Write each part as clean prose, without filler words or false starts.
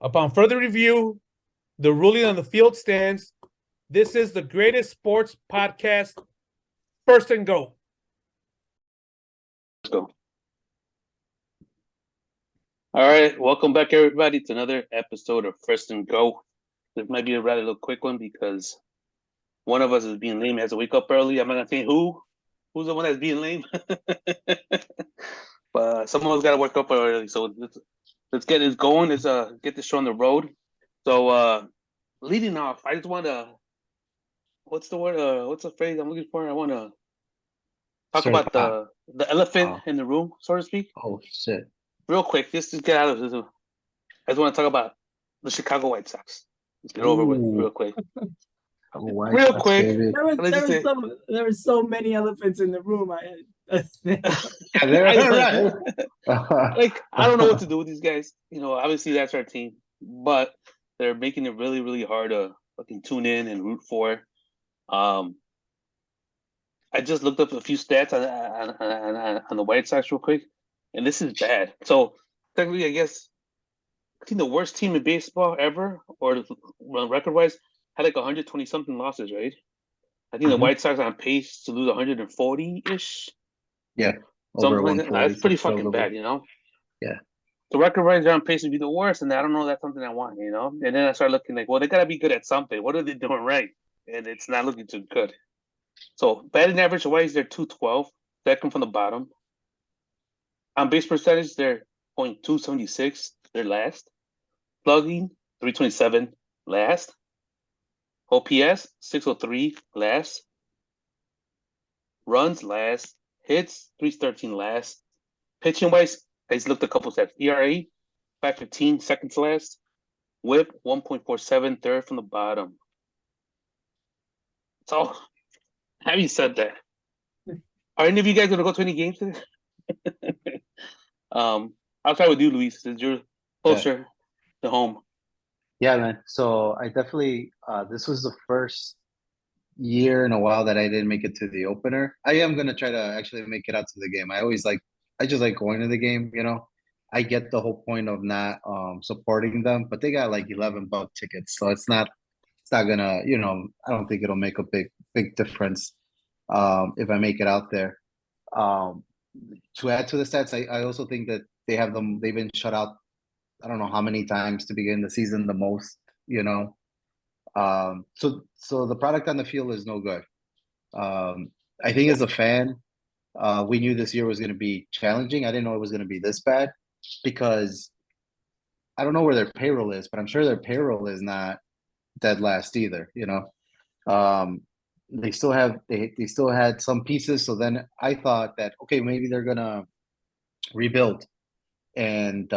Upon further review, the ruling on the field stands. This is the greatest sports podcast. First and go. Let's go. All right, welcome back, everybody, to another episode of First and Go. This might be a rather little quick one because one of us is being lame, has to wake up early. I'm not gonna say who's the one that's being lame, but someone's got to wake up early. So let's get this going. Let's get this show on the road. So leading off, I just want to what's the word? What's the phrase I'm looking for? I want to talk Stir the about pot. the elephant Oh. in the room, so to speak. Oh shit! Real quick, just to get out of this, I just want to talk about the Chicago White Sox. Let's get over with real quick. White Real Sox, quick. baby. There was so many elephants in the room. Yeah, I they're know. right. Like, I don't know what to do with these guys. You know, obviously that's our team, but they're making it really, really hard to fucking tune in and root for. I just looked up a few stats on the White Sox real quick, and this is bad. So technically, I guess I think the worst team in baseball ever, or record wise, had like 120 something losses, right? I think the Mhm. White Sox are on pace to lose 140 ish. Yeah, Something over like that. 140. That's pretty fucking bad, you know? Yeah. The record wise are on pace to be the worst, and I don't know if that's something I want, you know? And then I started looking like, well, they gotta be good at something. What are they doing right? And it's not looking too good. So batting average wise, they're 212, second from the bottom. On base percentage, they're .276, they're last. Slugging, 327, last. OPS, 603, last. Runs, last. Hits, 313, last. Pitching wise, I just looked a couple stats. ERA, 515, second to last. Whip, 1.47, third from the bottom. So, having said that, are any of you guys going to go to any games today? I'll start with you, Luis, since you're closer to home. Yeah, man. So I definitely this was the first year in a while that I didn't make it to the opener. I am gonna try to actually make it out to the game. I just like going to the game, you know. I get the whole point of not supporting them, but they got like $11 tickets, so it's not gonna, you know, I don't think it'll make a big difference if I make it out there. Um to add to the stats, I also think that they've been shut out I don't know how many times to begin the season, the most, you know. So the product on the field is no good. I think as a fan, we knew this year was going to be challenging. I didn't know it was going to be this bad because I don't know where their payroll is, but I'm sure their payroll is not dead last either. You know, they still had some pieces. So then I thought that okay, maybe they're gonna rebuild, and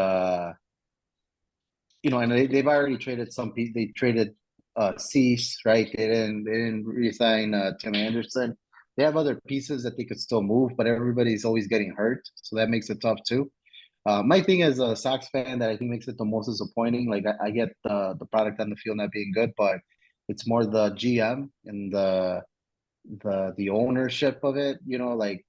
you know, and they've already traded some piece. They traded Cease, right? They didn't resign Tim Anderson. They have other pieces that they could still move, but everybody's always getting hurt, so that makes it tough too. My thing as a Sox fan that I think makes it the most disappointing. Like I get the product on the field not being good, but it's more the GM and the ownership of it. You know, like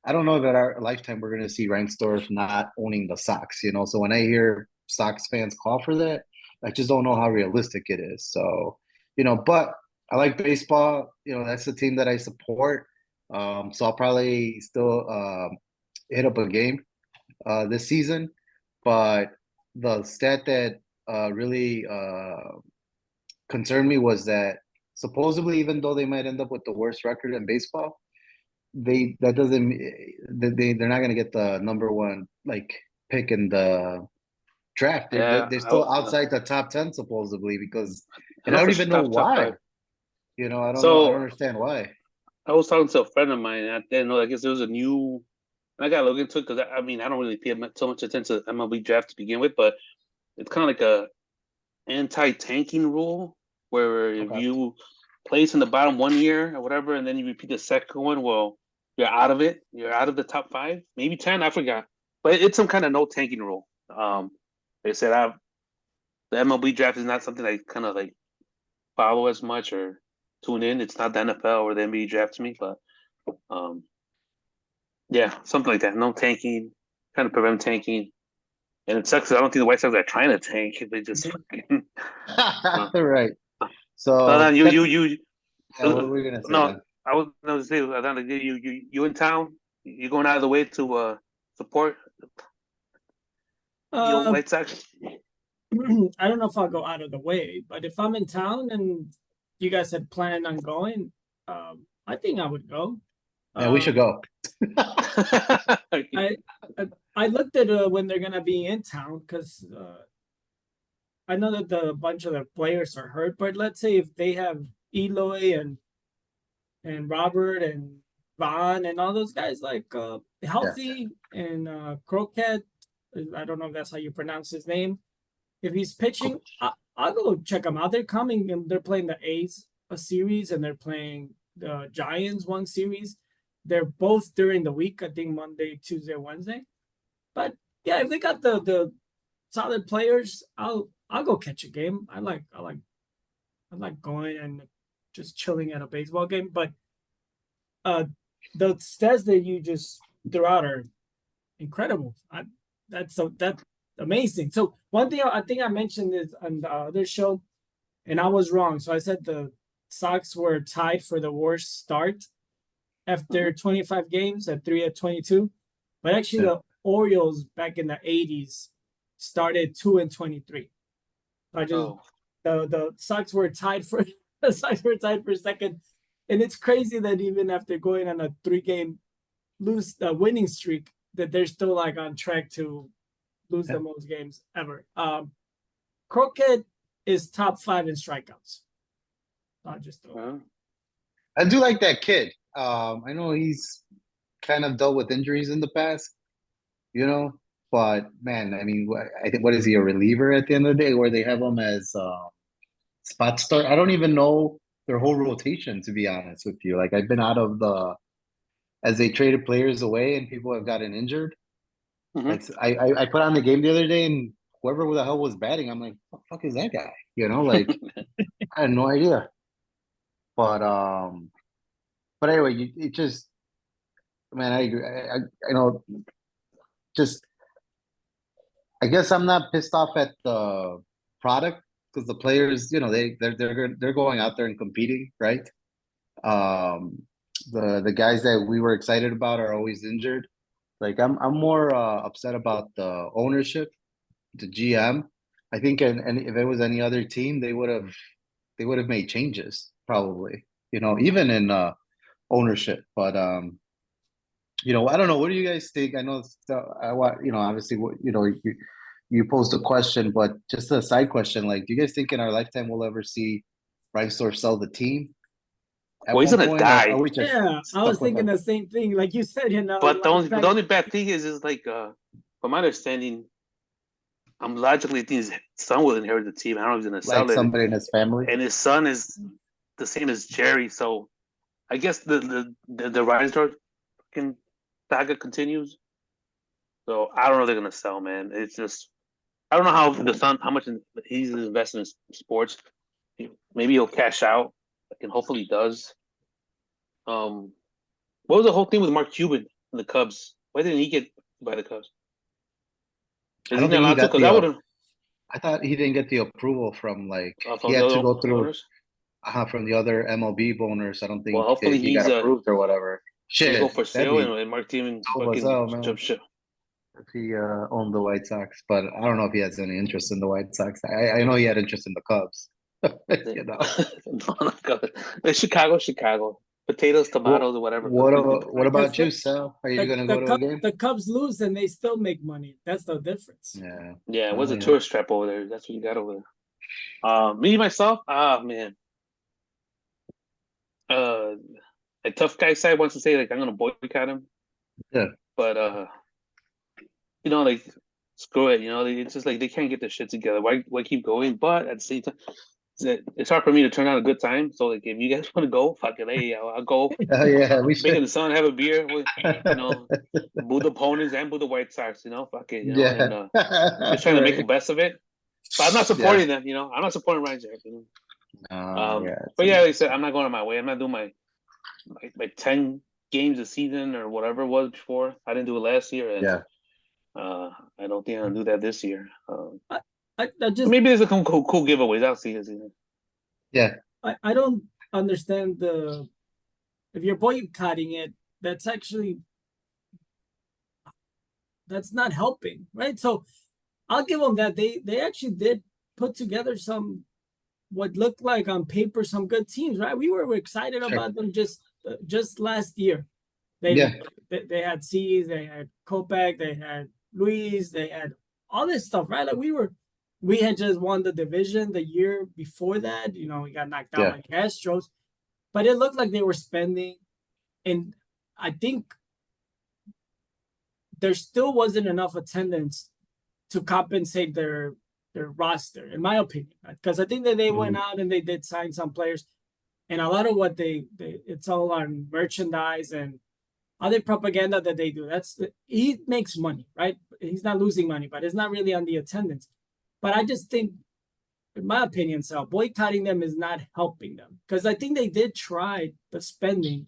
I don't know if at our lifetime we're going to see Reinsdorf not owning the Sox, you know. So when I hear Sox fans call for that, I just don't know how realistic it is. So, you know, but I like baseball. You know, that's the team that I support. So I'll probably still hit up a game this season. But the stat that really concerned me was that supposedly, even though they might end up with the worst record in baseball, that doesn't they're not gonna get the number one like pick in the draft. They're still outside the top 10 supposedly because, and I don't even know why. You know, I don't know. I don't understand why. I was talking to a friend of mine, and I didn't know. I guess there was a new. I got to look into it because I mean I don't really pay so much attention to MLB draft to begin with, but it's kind of like a anti-tanking rule where if you place in the bottom 1 year or whatever, and then you repeat the second one, well, you're out of it. You're out of the top 5, maybe 10. I forgot, but it's some kind of no tanking rule. They said the MLB draft is not something I kind of like follow as much or tune in. It's not the NFL or the NBA draft to me, but yeah, something like that. No tanking, kind of prevent tanking. And it sucks 'cause I don't think the White Sox are trying to tank. They just fucking. Right. No, So you, that's, you, you. yeah, what were we gonna say No, then? I was gonna say, Adana, you in town? You going out of the way to support the old Uh, White Sox? I don't know if I'll go out of the way, but if I'm in town and you guys had planned on going, I think I would go. Yeah, we should go. I I looked at when they're gonna be in town because I know that a bunch of the players are hurt, but let's say if they have Eloy and Robert and Vaughn and all those guys like Yeah. healthy and Croquette, I don't know if that's how you pronounce his name. If he's pitching, I'll go check them out. They're coming and they're playing the A's a series and they're playing the Giants one series. They're both during the week, I think Monday, Tuesday, Wednesday. But yeah, if they got the solid players, I'll go catch a game. I like going and just chilling at a baseball game. But the stats that you just threw out are incredible. That's amazing. So one thing I think I mentioned is on the other show, and I was wrong. So I said the Sox were tied for the worst start after 25 games at 3-22, but actually Yeah. the Orioles back in the 80s started 2-23. I just Oh, the Sox were tied for the Sox were tied for second, and it's crazy that even after going on a 3-game winning streak, that they're still like on track to lose the most games ever. Crockett is top 5 in strikeouts. Not just well, I do like that kid. I know he's kind of dealt with injuries in the past, but man, I mean, I think what is he, a reliever at the end of the day, where they have him as spot start? I don't even know their whole rotation, to be honest with you. Like I've been out of as they traded players away and people have gotten injured. mhm. Like I put on the game the other day and whoever the hell was batting, I'm like, what the fuck is that guy? Like I had no idea. But anyway, it just, man, I agree. I know, just I guess I'm not pissed off at the product because the players, they're going out there and competing, right? Um, the guys that we were excited about are always injured. Like I'm more upset about the ownership, the GM. I think, and if it was any other team, they would have made changes probably. Even in ownership. But I don't know. What do you guys think? I know I want, obviously, you posed a question, but just a side question. Like, do you guys think in our lifetime we'll ever see Reinsdorf sell the team at Well, he's one gonna point, or die. are we just yeah. I was stuck with thinking him? the same thing. Like you said, But the only, lifetime. the only bad thing is like, from my understanding, I'm logically think his son will inherit the team. I don't know if he's gonna Like sell it, somebody in his family? and his son is the same as Jerry. So I guess the Reinsdorf fucking saga continues. So I don't know if they're gonna sell, man. It's just I don't know how much he's invested in sports. Maybe he'll cash out, and hopefully he does. What was the whole thing with Mark Cuban and the Cubs? Why didn't he get by the Cubs? I Is he don't not think he allowed to? got Because I wouldn't I thought he didn't get the approval from he from the had to other go through owners. from the other MLB owners. I don't Well, think hopefully he got approved or whatever. he's go Shit, for that'd sale, be and Mark Cuban so fucking bizarre, man. jump ship. If he owned the White Sox, but I don't know if he has any interest in the White Sox. I know he had interest in the Cubs. No, not good. But Chicago. Potatoes, tomatoes, or whatever. What about you, Sal? Are you gonna go to a game? The Cubs lose and they still make money. That's the difference. Yeah. Yeah, it was Oh, a yeah. tourist trap over there. That's what you got over there. Me myself, man. A tough guy side wants to say like I'm gonna boycott him. Yeah. But like screw it. It's just like they can't get their shit together. Why keep going? But at the same time, it's hard for me to turn out a good time. So like, if you guys want to go, fuck it, hey, I'll go. Oh yeah, we Make it should. the sun, have a beer. Boo the opponents and boo the White Sox. Fuck it. And Yeah. just trying to make the Right. best of it. But I'm not supporting them. I'm not supporting Ryan Jack. Yeah. But yeah, like I said, I'm not going on my way. I'm not doing my 10 games a season or whatever it was before. I didn't do it last year, and Yeah. I don't think I'll do that this year. I just Maybe there's a cool giveaways. I'll see. Yeah, I don't understand if you're boycotting it, that's not helping, right? So I'll give them that they actually did put together some what looked like on paper some good teams, right? We were excited Sure. about them just last year. Yeah. They had C's, they had Kopeck, they had Luis, they had all this stuff, right? Like we had just won the division the year before that. You know, we got knocked out Yeah. by Astros, but it looked like they were spending, and I think there still wasn't enough attendance to compensate their roster, in my opinion. Because I think that they went out and they did sign some players, and a lot of what they it's all on merchandise and other propaganda that they do. He makes money, right? He's not losing money, but it's not really on the attendance. But I just think, in my opinion, so boycotting them is not helping them, because I think they did try the spending,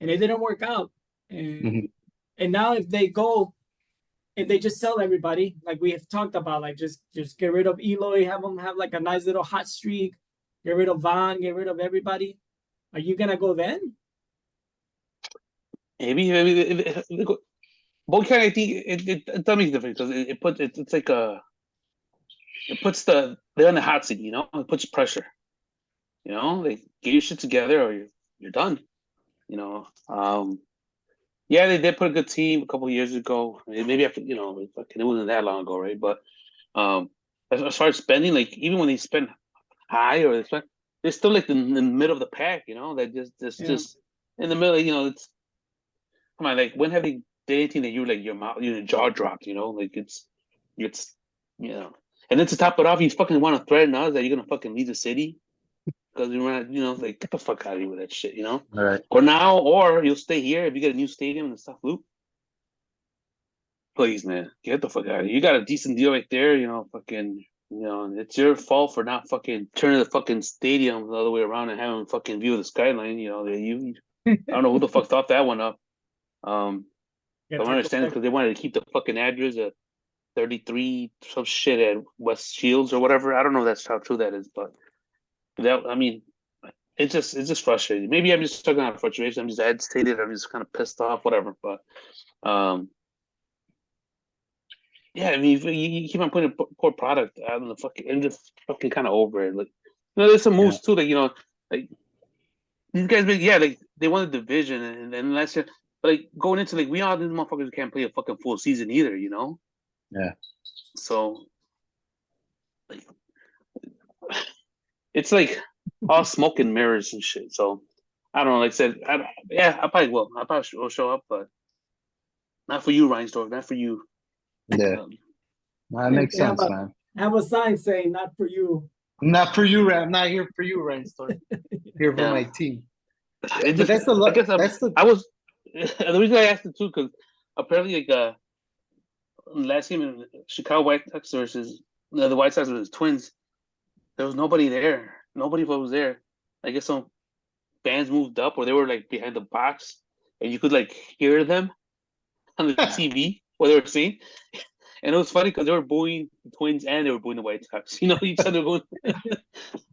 and it didn't work out. And and now if they go and they just sell everybody, like we have talked about, like just get rid of Eloy, have them have like a nice little hot streak, get rid of Vaughn, get rid of everybody. Are you gonna go then? Maybe boycott. I think that makes a difference because it's like it puts they're on the hot seat. You know, it puts pressure. You know, like get your shit together or you're done. You know, yeah, they did put a good team a couple of years ago. Maybe after it wasn't that long ago, right? But as far as spending, like even when they spend high or they're still like in the middle of the pack. You know, they're just in the middle. You know, it's come on. Like when have they did anything that you like your jaw dropped? You know, like it's you know. And then to top it off, you fucking want to threaten us that you're gonna fucking leave the city because like get the fuck out of here with that shit, you know. All right. Or you'll stay here if you get a new stadium and stuff. Loop. Please, man, get the fuck out of here. You got a decent deal right there, you know. Fucking, you know, it's your fault for not fucking turning the fucking stadium the other way around and having a fucking view of the skyline. You know, I don't know who the fuck thought that one up. I don't understand it because they wanted to keep the fucking address at 33 some shit at West Shields or whatever. I don't know if that's how true that is, but I mean, it's just frustrating. Maybe I'm just talking out of frustration. I'm just agitated. I'm just kind of pissed off, whatever. But yeah, I mean, you keep on putting a poor product out in the fucking, I'm just fucking kind of over it. Like, you know, there's some moves too. Like, you know, like these guys, like they won the division, and then last year, but like going into like we all these motherfuckers can't play a fucking full season either, you know. Yeah. So, like, it's like all smoke and mirrors and shit. So, I don't know. Like I said, I probably will. I probably will show up, but not for you, Reinsdorf. Not for you. Yeah. That makes sense, man. Have a sign saying "Not for you." Not for you, Ram. Not here for you, Reinsdorf. Here for my team. But that's the I guess I was the reason I asked it too because apparently like last game in Chicago White Sox versus the White Sox versus Twins, there was nobody there. Nobody was there. I guess some fans moved up or they were like behind the box and you could like hear them on the TV what they were saying. And it was funny because they were booing the Twins and they were booing the White Sox. You know, each other going.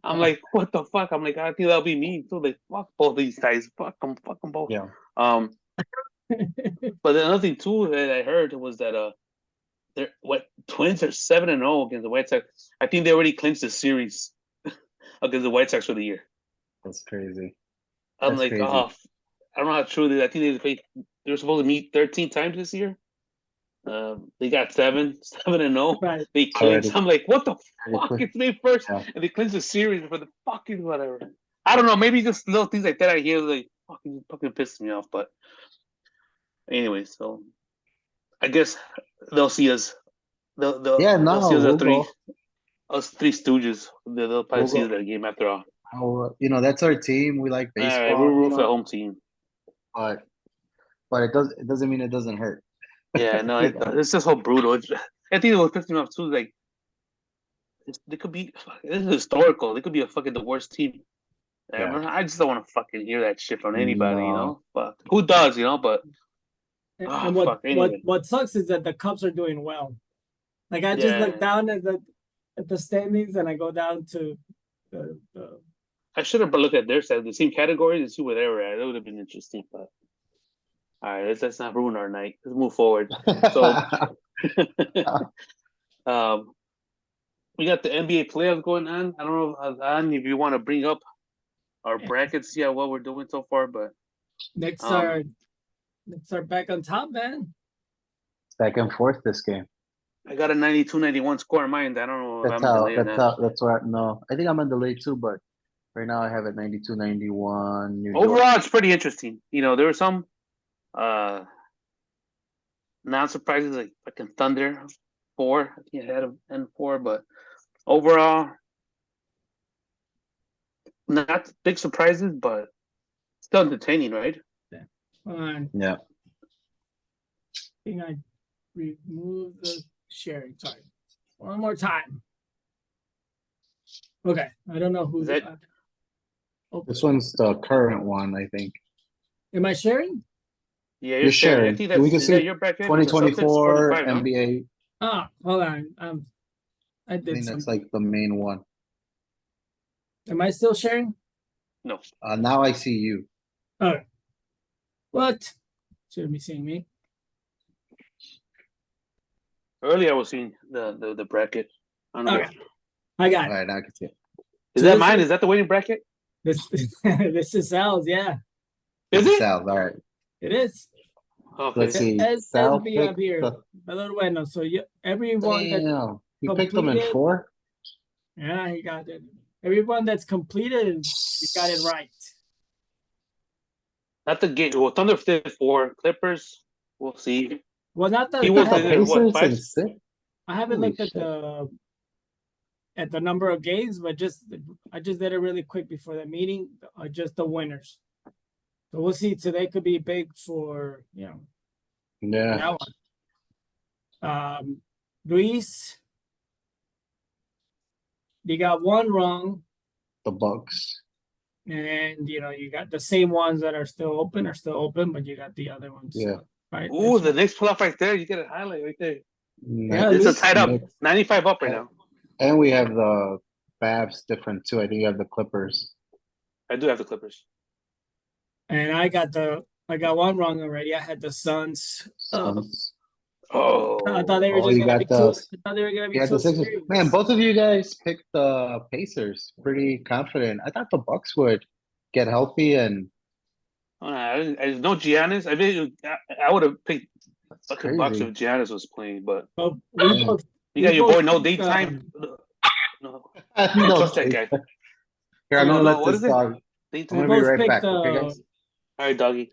I'm like, what the fuck? I'm like, I think that'll be me too. Like, fuck both these guys. Fuck them both. Yeah. But another thing too that I heard was that Twins are 7-0 against the White Sox. I think they already clinched the series against the White Sox for the year. That's crazy. I'm like, crazy. Oh, I don't know how true it is. I think they were supposed to meet 13 times this year. They got 7-0. Right. They clinched. I'm like, what the fuck? It's May 1st, and they clinched the series for the fucking whatever. I don't know. Maybe just little things like that I hear like fucking pisses me off. But anyway, so I guess they'll see us. They'll see us us three stooges. They'll probably see us at a game after all. Oh, you know, that's our team. We like baseball. All right, we're rooting for the home team. But it doesn't mean it doesn't hurt. Yeah, no, it's just so brutal. I think it was pissing me off too. Like, they could be. This is historical. They could be the worst team ever. Yeah. I just don't want to fucking hear that shit from anybody, you know. But who does, you know? But Oh, And fuck, anyway. what sucks is that the Cubs are doing well. Like I just look Yeah. down at the standings and I go down to the I should have looked at their side, the same categories, and see where they were at. That would have been interesting. But all right, let's not ruin our night. Let's move forward. So, we got the NBA playoffs going on. I don't know, An, if you want to bring up our brackets, yeah, what we're doing so far, but Knicks Um, are back on top, man. Back and forth this game. I got a 92-91 score in mind. I don't know if I'm delaying that. That's where, no, I think I'm on delay too, but right now I have it 92-91. New York. Overall, it's pretty interesting. You know, there were some non-surprises like fucking Thunder 4. I think I had them N4, but overall, not big surprises, but still entertaining, right? Hold on. Yeah. I think I removed the sharing. Sorry. One more time. Okay. I don't know who. Is that- This one's the current one, I think. Am I sharing? Yeah, You're sharing. I think that's We can is see that your bracket. 2024 The Celtics, 45, no? NBA. Ah, hold on. I I did think that's something. like the main one. Am I still sharing? No. Now I see you. Oh. What? Shouldn't be seeing me. Earlier, I was seeing the bracket. I don't know. Okay. I got All it. right, now I can see it. Is So that this mine? is- Is that the winning bracket? This this is Sal's, yeah. Is it? South. All right. It is. Okay. Let's see. Es Sal be up picked here. the- Pero bueno, so everyone that Damn. You picked them in completed- 4? yeah, he got it. Everyone that's completed, you got it right. Not the game. Well, Thunder did 4. Clippers, we'll see. Well, not the He You was got the- the what, Pacers 5? in 6? I haven't Holy looked at shit. the number of games, but I just did it really quick before the meeting. Just the winners. So we'll see. Today could be big for Yeah. that one. Luis, you got one wrong, The Bucks. and you got the same ones that are still open, but you got the other ones. Yeah. Right. Ooh, the next playoff right there. You get a highlight right there. Yeah, It's a Luis- tied up. Knicks. 95 up right now. And we have the Babs different too. I think you have the Clippers. I do have the Clippers. And I got one wrong already. I had the Suns. Suns. Oh. I thought they were Oh, just you gonna be got too. the- I thought they were gonna be You had too the Sixers. serious. Man, both of you guys picked the Pacers. Pretty confident. I thought the Bucks would get healthy and I know Giannis. I mean, I would have picked fucking Bucks crazy. if Giannis was playing, but But we Yeah. both. you got We your boy both no picked, daytime. No, no, trust that guy. Here, I'm No, gonna no, let what this is it? dog. I'm Daytime. gonna We be both right picked, back. Okay, guys. All right, doggy.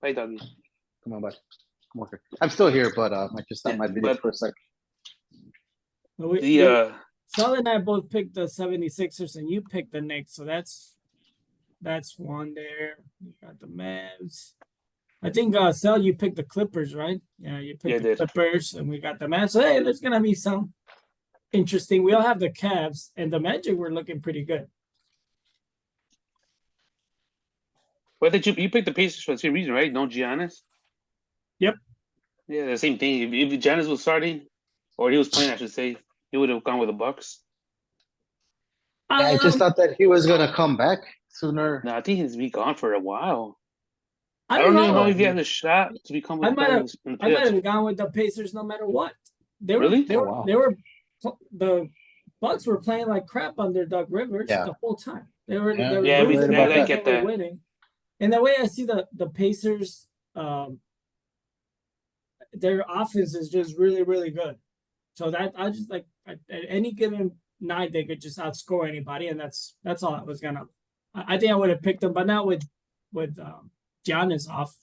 Bye, doggy. Come on, bud. Come on here. I'm still here, but I just stopped Yeah, my video but- for a sec. Sal and I both picked the 76ers, and you picked the Knicks. So that's one there. You got the Mavs. I think Sal, you picked the Clippers, right? Yeah, you Yeah, I picked the did. Clippers, and we got the Mavs. So hey, there's gonna be some interesting. We all have the Cavs, and the Magic were looking pretty good. Why did you picked the Pacers for the same reason, right? No Giannis. Yep. Yeah, the same thing. If Giannis was starting, or he was playing, I should say, he would have gone with the Bucks. Yeah, I just Um, thought that he was gonna come back sooner. No, I think he's been gone for a while. I I don't even know know. if he has a shot to become I a might player have- in the I might playoffs. have gone with the Pacers no matter what. They were, Really? they Oh, were, wow. they were, the Bucks were playing like crap under Doug Rivers Yeah. the whole time. They were, Yeah, they were Yeah, losing, I but get they were that. winning. And the way I see the Pacers, their offense is just really, really good. So that I just like at any given night they could just outscore anybody, and that's all I was gonna. I think I would have picked them, but not with Giannis off.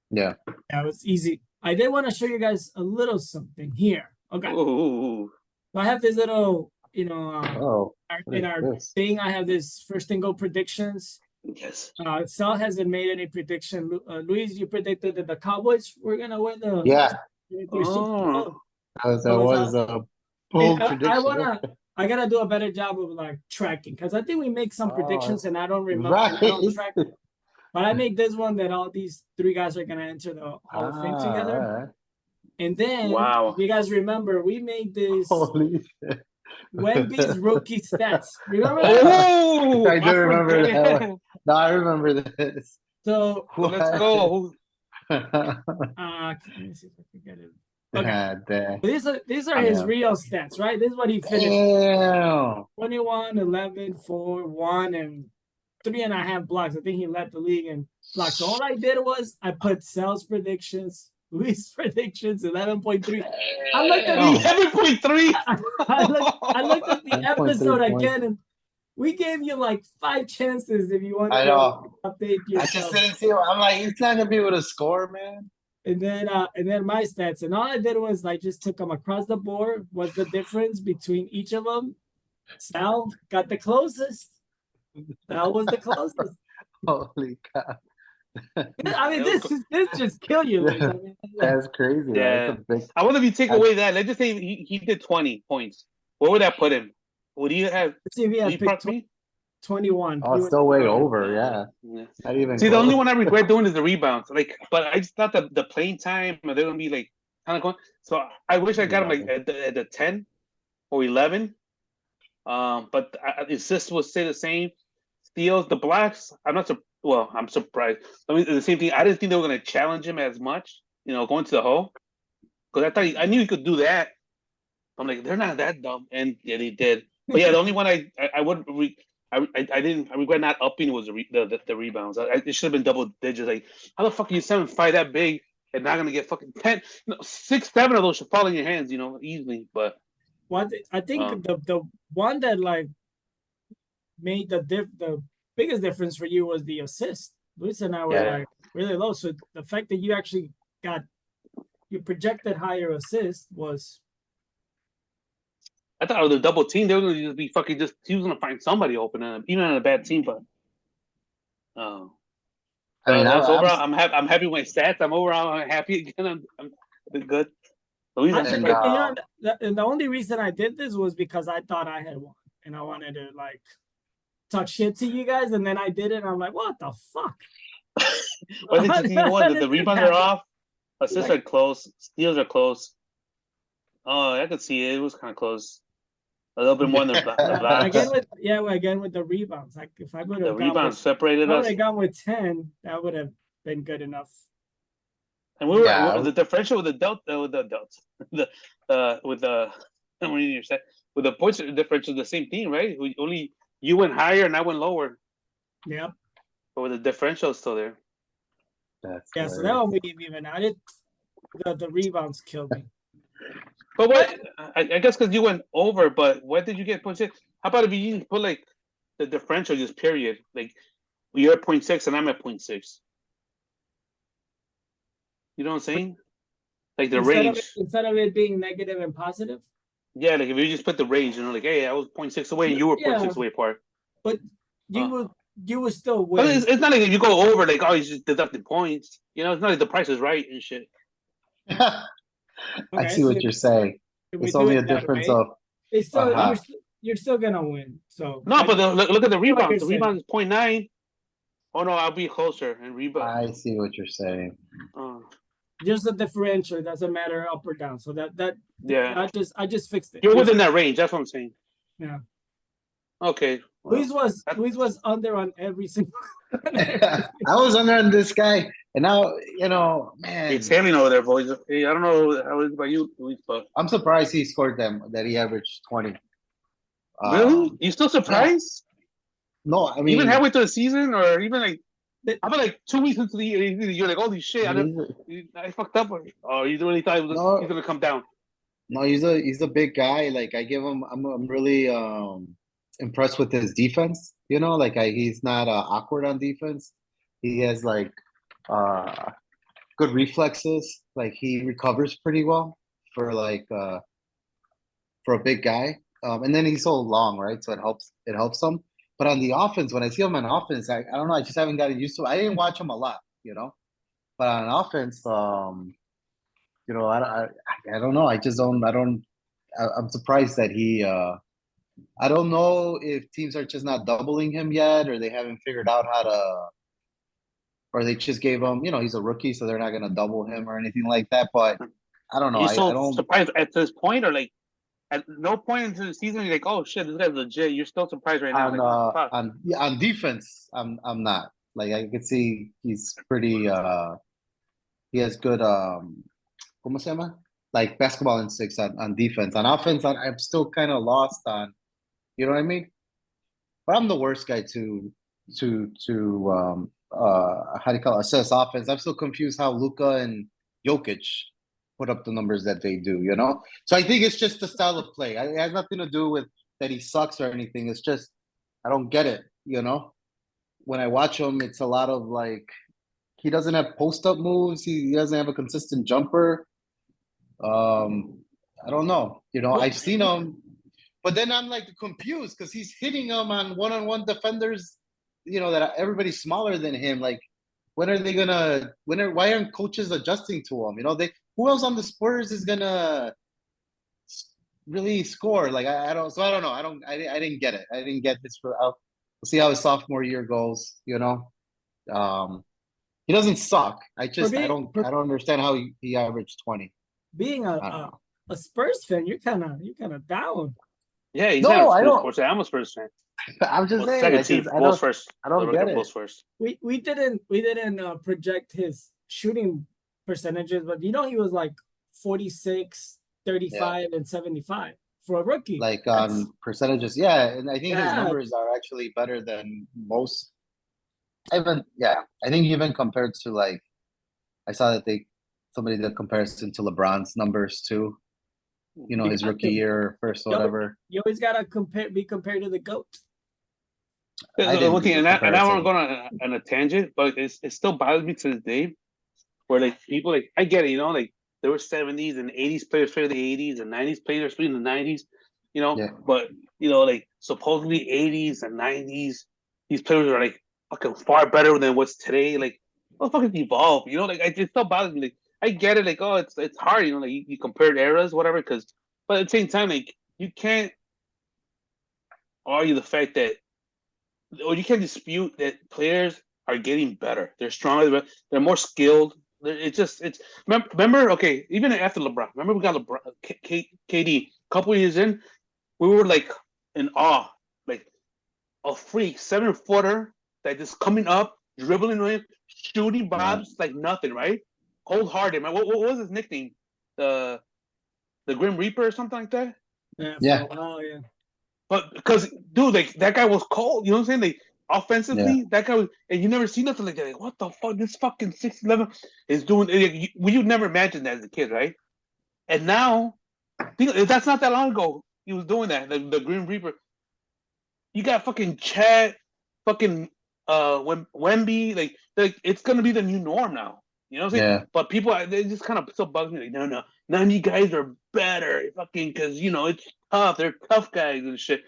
Yeah. That was easy. I did want to show you guys a little something here. Okay, Ooh. so I have this little, Oh, what in is our this? thing. I have this first and goal predictions. Yes. Sal hasn't made any prediction. Luis, you predicted that the Cowboys were gonna win the Yeah, Super Bowl. that So was it's a bold And prediction. I gotta do a better job of like tracking because I think we make some Oh, predictions and I don't remember. I don't right. track. But I make this one that all these three guys are gonna enter the Hall of Fame together. Alright. And then, Wow. if you guys remember, we made this Holy shit. Wemby's rookie stats. Remember that? Oh, I do remember that forget. one. No, I remember this. So, Let's go. let me see if I can get it. Okay. God damn. These are his Yeah. real stats, right? This is what he finished. Damn. 21, 11, 4, 1, and 3.5 blocks. I think he led the league in blocks. So all I did was I put sales predictions, Luis predictions, 11.3. I looked at Damn. the 11.3. I looked at the 10.3 episode points. again, and we gave you like 5 chances if you wanted I to know. update I just yourself. didn't see him. I'm like, he's not gonna be able to score, man. And then my stats, and all I did was I just took them across the board. What's the difference between each of them? Sal got the closest. Sal was the closest. Holy cow. I mean, this just kill you. Luis. I mean, That's crazy. Yeah. That's a big I wonder if you take away that. Let's just say he did 20 points. Where would that put him? Would he have? let's see if he Would had he picked prop me? 21. oh, He it's would- still way over, yeah. Yeah. Not even See, the close. only one I regret doing is the rebounds. Like, but I just thought the playing time, they're gonna be like kind of going. So I wish I got him like at the 10 or 11. But assists will stay the same. Steals, the blocks. I'm surprised. I mean, the same thing. I didn't think they were gonna challenge him as much. Going to the hole, because I knew he could do that. I'm like, they're not that dumb, and yeah, they did. But yeah, the only one I regret not upping was the rebounds. It should have been double digits. Like, how the fuck are you 7'5" that big and not gonna get fucking 10? 6, 7 of those should fall in your hands, easily. But I think the one that like made the biggest difference for you was the assist. Luis and I were Yeah. like really low. So the fact that you actually you projected higher assist was I thought with the double team, they were gonna just be fucking he was gonna find somebody open, even on a bad team. But I mean, overall, I'm happy with my stats. I'm overall happy again. I'm good. Luis, I'm And, surprised. and the only reason I did this was because I thought I had won and I wanted to like talk shit to you guys, and then I did it. And I'm like, what the fuck? What did you see? The rebounds are off. Assists are close. Steals are close. Oh, I could see it. It was kind of close. A little bit more than the blocks. Again with the rebounds. Like if I would The have rebounds separated us. gone with 10, that would have been good enough. And we were the differential with the delta with the points differential the same thing, right? Only you went higher and I went lower. Yep. But with the differential still there. So that one we even added. The rebounds killed me. But what? I guess because you went over. But what did you get points? How about if you put like the differential just period? Like you're at 0.6 and I'm at 0.6. You know what I'm saying? Like the range. Instead of it being negative and positive. Yeah, like if you just put the range, like, hey, I was 0.6 away and you were 0.6 away apart. But you would still win. But it's not like if you go over, like, oh, he's just deducting points. It's not like the price is right and shit. I see what you're saying. It's only a difference of. It's still you're still gonna win. So no, but look at the rebound. Like the rebound is 0.9. Oh no, I'll be closer and rebound. I see what you're saying. Just the differential, it doesn't matter up or down. So that yeah, I just fixed it. You're within that range. That's what I'm saying. Yeah. Okay. Well, Luis was under on every single. I was under on this guy, and now man. It's hailing over there, boys. Hey, I don't know how it is about you, Luis, but I'm surprised he scored that he averaged 20. Really? You still surprised? Yeah. No, I mean even halfway through the season, or even like how about like 2 weeks into the year, you're like, holy shit, I fucked up. Or you really thought he's gonna come down? No, he's a big guy. Like I'm really impressed with his defense. Like he's not awkward on defense. He has like good reflexes. Like he recovers pretty well for a big guy. And then he's so long, right? So it helps him. But on the offense, when I see him on offense, I don't know. I just haven't gotten used to it. I didn't watch him a lot, But on offense, I don't know. I just don't. I'm surprised that he. I don't know if teams are just not doubling him yet, or they haven't figured out how or they just gave him, he's a rookie, so they're not gonna double him or anything like that. But I don't know. Are you I so don't surprised at this point, or like at no point into the season you're like, oh shit, this guy's legit. You're still surprised right now. Like, fuck. on defense. I'm not. Like I can see he's pretty. He has good. ¿Cómo se llama? Like basketball instincts on defense. On offense, I'm still kind of lost on. You know what I mean? But I'm the worst guy to how do you call it, assess offense. I'm still confused how Luka and Jokic put up the numbers that they do, So I think it's just the style of play. It has nothing to do with that he sucks or anything. It's just I don't get it, When I watch him, it's a lot of like he doesn't have post up moves. He doesn't have a consistent jumper. I don't know. I've seen him, but then I'm like confused because he's hitting them on one-on-one defenders. That everybody's smaller than him. Like, when are they gonna? Why aren't coaches adjusting to him? Who else on the Spurs is gonna really score? Like, I don't. So I don't know. I didn't get it. I didn't get this. We'll see how his sophomore year goes. He doesn't suck. I don't understand how he averaged 20. Being a Spurs fan, you're kind of down. Yeah, he's No, not I a don't. Spurs fan. I'm a Spurs fan. I'm just saying. Second team, Bulls first. I don't get it. Bulls first. We didn't project his shooting percentages, but he was like 46, 35, and 75 for a rookie. Like on percentages, yeah, and I think his Yeah. numbers are actually better than most. I think even compared to like, I saw that somebody did a comparison to LeBron's numbers too. His rookie year, first whatever. You always gotta be compared to the GOAT. One thing, and I want to go on a tangent, but it still bothers me to this day, where like people like I get it, like there were 70s and 80s players played in the 80s and 90s players played in the 90s, but like supposedly 80s and 90s, these players are like fucking far better than what's today. Like, what fucking evolve? Like it still bothers me. Like, I get it, like, oh, it's hard, like you compared eras, whatever, but at the same time, like you can't argue the fact that, or you can't dispute that players are getting better. They're stronger. They're more skilled. Remember, okay, even after LeBron, remember we got LeBron, KD, a couple years in, we were like in awe, like a freak 7-footer that just coming up, dribbling, shooting bobs like nothing, right? Cold-hearted, man. What was his nickname? The Grim Reaper or something like that? Yeah. Oh, yeah. But because, dude, like that guy was cold. You know what I'm saying? Like offensively, that guy was, and you never see nothing like that. Like, what the fuck? This fucking 6'11" is doing. You'd never imagine that as a kid, right? And now, that's not that long ago. He was doing that. The Grim Reaper. You got fucking Chad, fucking Wemby. Like it's gonna be the new norm now. You know what I'm saying? Yeah. But people, they just kind of still bug me. Like, no, none of you guys are better. Fucking, because, it's tough. They're tough guys and shit.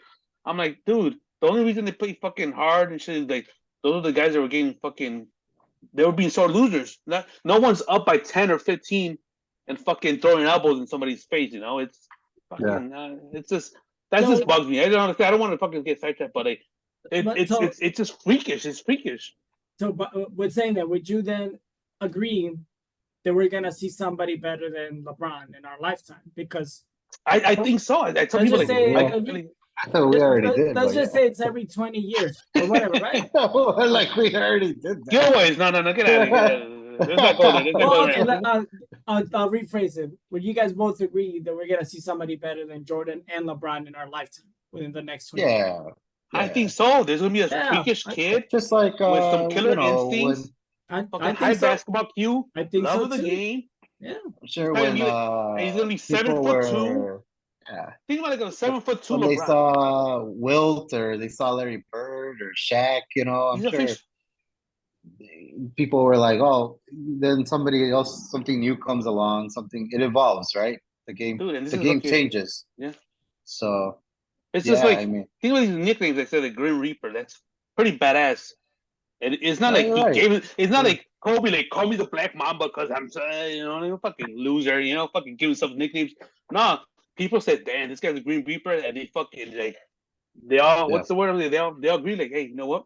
I'm like, dude, the only reason they play fucking hard and shit is like, those are the guys that were getting fucking, they were being sore losers. No one's up by 10 or 15 and fucking throwing elbows in somebody's face, It's fucking, it's just, that just bugs me. I don't understand. I don't want to fucking get sidetracked, but it's just freakish. It's freakish. So, but with saying that, would you then agree that we're gonna see somebody better than LeBron in our lifetime? Because I think so. I tell people I thought we already did. Let's just say it's every 20 years or whatever, right? Like we already did that. Giveaways, no, get out of here. Let's not go there. I'll rephrase it. Would you guys both agree that we're gonna see somebody better than Jordan and LeBron in our lifetime within the next 20 years? I think so. There's gonna be a freakish kid, just like with some killer instincts. I high think so. basketball Q. I think love so of the too. game. Yeah, I'm sure He's when gonna be 7'2". Yeah. Think about like a 7'2" When LeBron. they saw Wilt or they saw Larry Bird or Shaq, I'm sure people were like, "Oh, then somebody else, something new comes along, it evolves, right? The game, the game changes." Yeah. So it's just like, think about these nicknames. I said the Grim Reaper. That's pretty badass. And it's not like he gave it. It's not like Kobe, like, call me the Black Mamba because I'm, fucking loser. Fucking give himself nicknames. No, people said, "Damn, this guy's a Green Reaper," and they fucking like, they all, what's the word? They all agree, like, hey, you know what?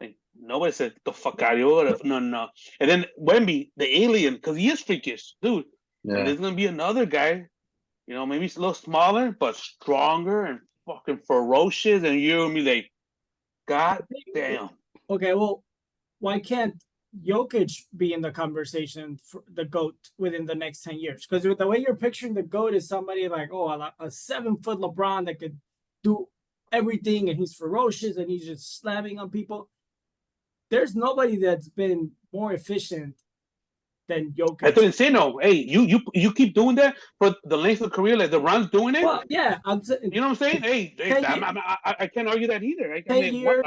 Like nobody said the fuck out of here. No. And then Wemby, the alien, because he is freakish, dude. And Yeah. there's gonna be another guy, maybe he's a little smaller but stronger and fucking ferocious, and you're gonna be like, God damn. Okay, well, why can't Jokic be in the conversation for the GOAT within the next 10 years? Because the way you're picturing the GOAT is somebody like, a 7-foot LeBron that could do everything and he's ferocious and he's just slamming on people. There's nobody that's been more efficient than Jokic. I didn't say no. Hey, you keep doing that for the length of the career, like LeBron's doing it. Well, yeah, You know what I'm saying? Hey, I can't argue that either. 10 years.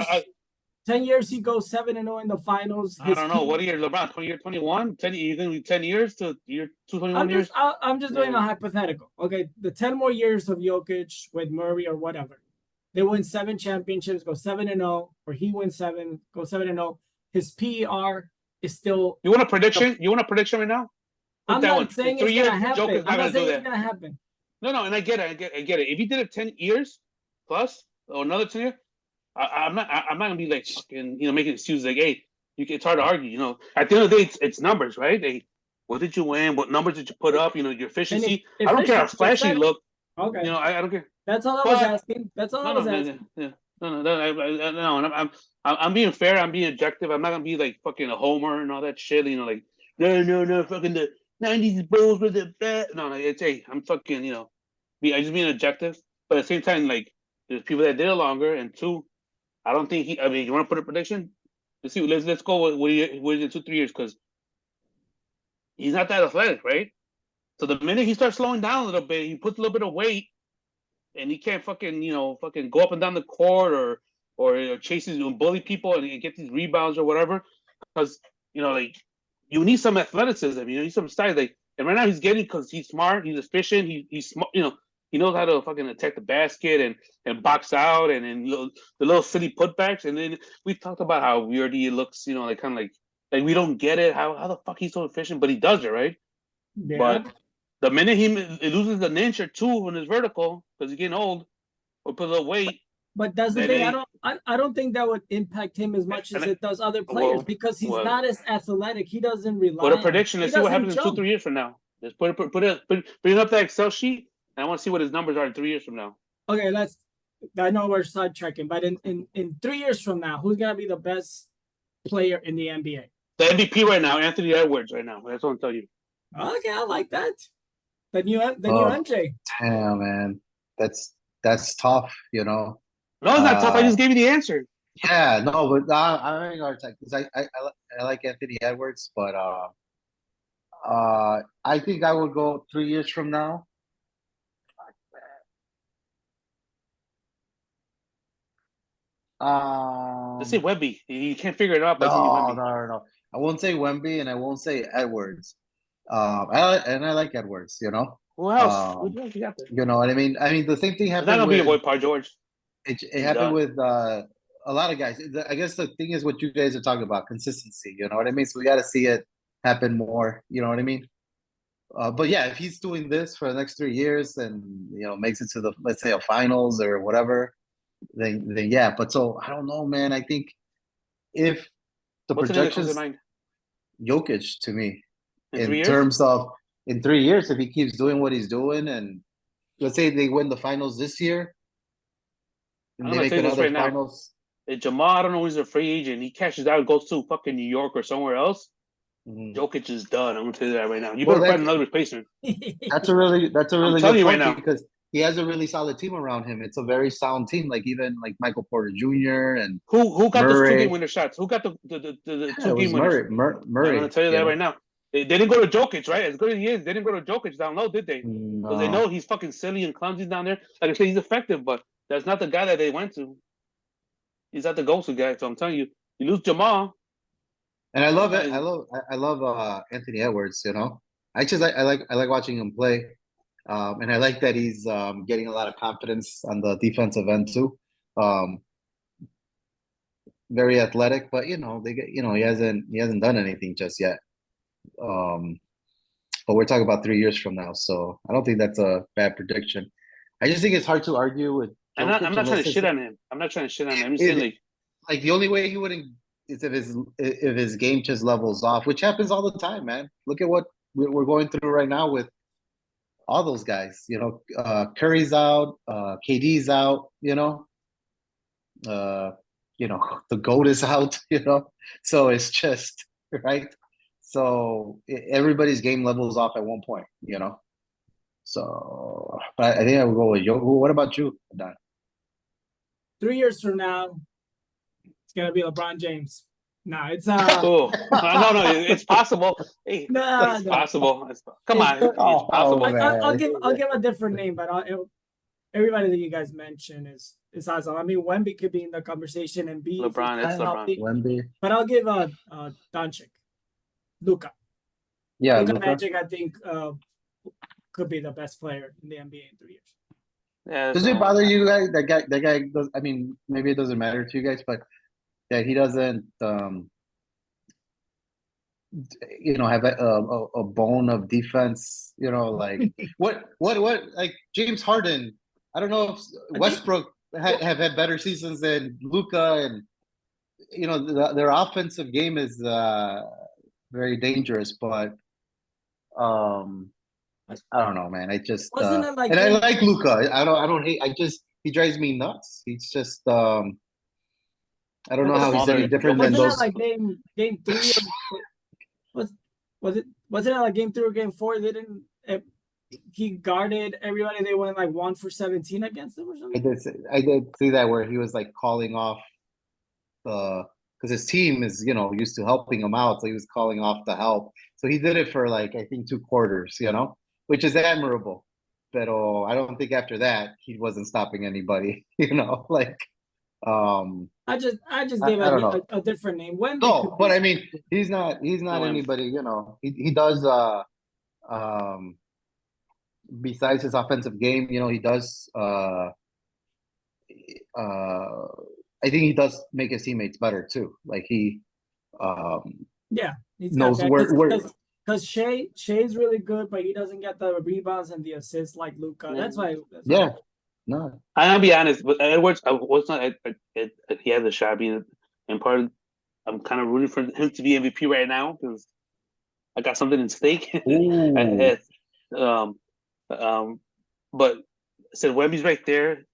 10 years, he goes 7-0 in the finals. I don't know. What year, LeBron? 20 year 21? 10, you're going to be 10 years to year 221 years? I'm just doing a hypothetical. Okay, the 10 more years of Jokic with Murray or whatever. They win 7 championships, go 7-0, or he wins 7, go 7-0. His PER is still. You want a prediction? You want a prediction right now? I'm not saying it's going to happen. I'm not saying it's going to happen. No, and I get it. If he did it 10 years plus, or another 10 years, I'm not gonna be like fucking, making excuses like, hey, it's hard to argue. At the end of the day, it's numbers, right? Hey, what did you win? What numbers did you put up? Your efficiency. I don't care how flashy you look. Okay. I don't care. That's all I was asking. That's all I was asking. Yeah. No. I'm being fair. I'm being objective. I'm not gonna be like fucking a homer and all that shit. Like no, fucking the '90s Bulls were the best. No, it's I'm fucking I just being objective. But at the same time, like there's people that did it longer, and 2. I don't think I mean, you want to put a prediction? Let's see. Let's go with in 2-3 years, because he's not that athletic, right? So the minute he starts slowing down a little bit, he puts a little bit of weight, and he can't fucking go up and down the court or chases and bully people and get these rebounds or whatever. Because like you need some athleticism, you need some style. Like, and right now he's getting, because he's smart, he's efficient, he's smart, he knows how to fucking attack the basket and box out and the little silly putbacks. And then we talked about how weird he looks, like kind of like we don't get it, how the fuck he's so efficient, but he does it, right? Yeah. But the minute he loses an inch or 2 on his vertical because he's getting old or put a little weight. But that's the thing. I don't think that would impact him as much as it does other players, because he's not as athletic. He doesn't rely. Put a prediction. Let's see what happens in 2-3 years from now. Let's bring up that Excel sheet. And I want to see what his numbers are in 3 years from now. Okay, I know we're sidetracking, but in 3 years from now, who's gonna be the best player in the NBA? The MVP right now, Anthony Edwards right now. That's what I'm telling you. Okay, I like that. The new MJ. Damn, man, that's tough. No, it's not tough. I just gave you the answer. Yeah, no, but I'm having a hard time because I like Anthony Edwards, but I think I would go 3 years from now. Let's say Wemby. You can't figure it out. But No. I won't say Wemby, and I won't say Edwards. I like Edwards. Who else? Who else you got there? You know what I mean? I mean, the same thing happened. It's not gonna be your boy Paul George. It happened with a lot of guys. I guess the thing is what you guys are talking about, consistency. You know what I mean? So we got to see it happen more. You know what I mean? But yeah, if he's doing this for the next 3 years and makes it to the, let's say, a finals or whatever, then yeah. But so I don't know, man. I think if the projections, Jokic to me, in terms of in 3 years, if he keeps doing what he's doing, and let's say they win the finals this year, and they make another finals. Jamal, I don't know, he's a free agent. He cashes out, goes to fucking New York or somewhere else. Jokic is done. I'm gonna tell you that right now. You better find another replacement. That's a really good point, right now, because he has a really solid team around him. It's a very sound team. Like even like Michael Porter Jr. and who got Murray. those 2 game winner shots? Who got the 2 game winners? Murray. I'm gonna tell you that right now. They didn't go to Jokic, right? As good as he is, they didn't go to Jokic down low, did they? Because they know he's fucking silly and clumsy down there. Like I said, he's effective, but that's not the guy that they went to. He's not the go-to guy. So I'm telling you, you lose Jamal. And I love it. I love Anthony Edwards. I like watching him play, and I like that he's getting a lot of confidence on the defensive end too. Very athletic, but he hasn't done anything just yet. But we're talking about 3 years from now, so I don't think that's a bad prediction. I just think it's hard to argue with. I'm not trying to shit on him. I'm just saying, like the only way he wouldn't is if his game just levels off, which happens all the time, man. Look at what we're going through right now with all those guys. You know, Curry's out, KD's out. The GOAT is out. So it's just right. So everybody's game levels off at one point. So, but I think I would go with Yo. What about you, Don? 3 years from now, it's gonna be LeBron James. No, it's Oh no, it's possible. Hey, no, it's no. possible. Come on, It's- it's possible. I'll give a different name, but everybody that you guys mentioned is awesome. I mean, Wemby could be in the conversation and be LeBron, it's LeBron. Wemby. but I'll give Doncic, Luka. Yeah, Luka Luka. Magic, I think could be the best player in the NBA in 3 years. Yeah, Does it bother you guys? That guy does. I mean, maybe it doesn't matter to you guys, but that he doesn't, have a bone of defense. Like what? Like James Harden. I don't know if Westbrook have had better seasons than Luka, and their offensive game is very dangerous, but I don't know, man. I just Wasn't it like and I game- like Luka. I don't hate. He drives me nuts. He's just I don't know how he's any different than Wasn't those. that like game 3? Wasn't it like game 3 or game 4? They didn't. He guarded everybody. They went like 1 for 17 against them or something. I did see that where he was like calling off because his team is used to helping him out, so he was calling off the help. So he did it for like I think 2 quarters, which is admirable. But I don't think after that he wasn't stopping anybody. Like I just gave a different name. When no, but I mean he's not No, anybody. He does besides his offensive game, he does I think he does make his teammates better too. Like he he's knows got that. where Because Shea's really good, but he doesn't get the rebounds and the assists like Luka. That's why. no. I'll be honest, but Edwards, I was not. He had the shot being, and part of, I'm kind of rooting for him to be MVP right now because I got something at stake. But I said Wemby's right there.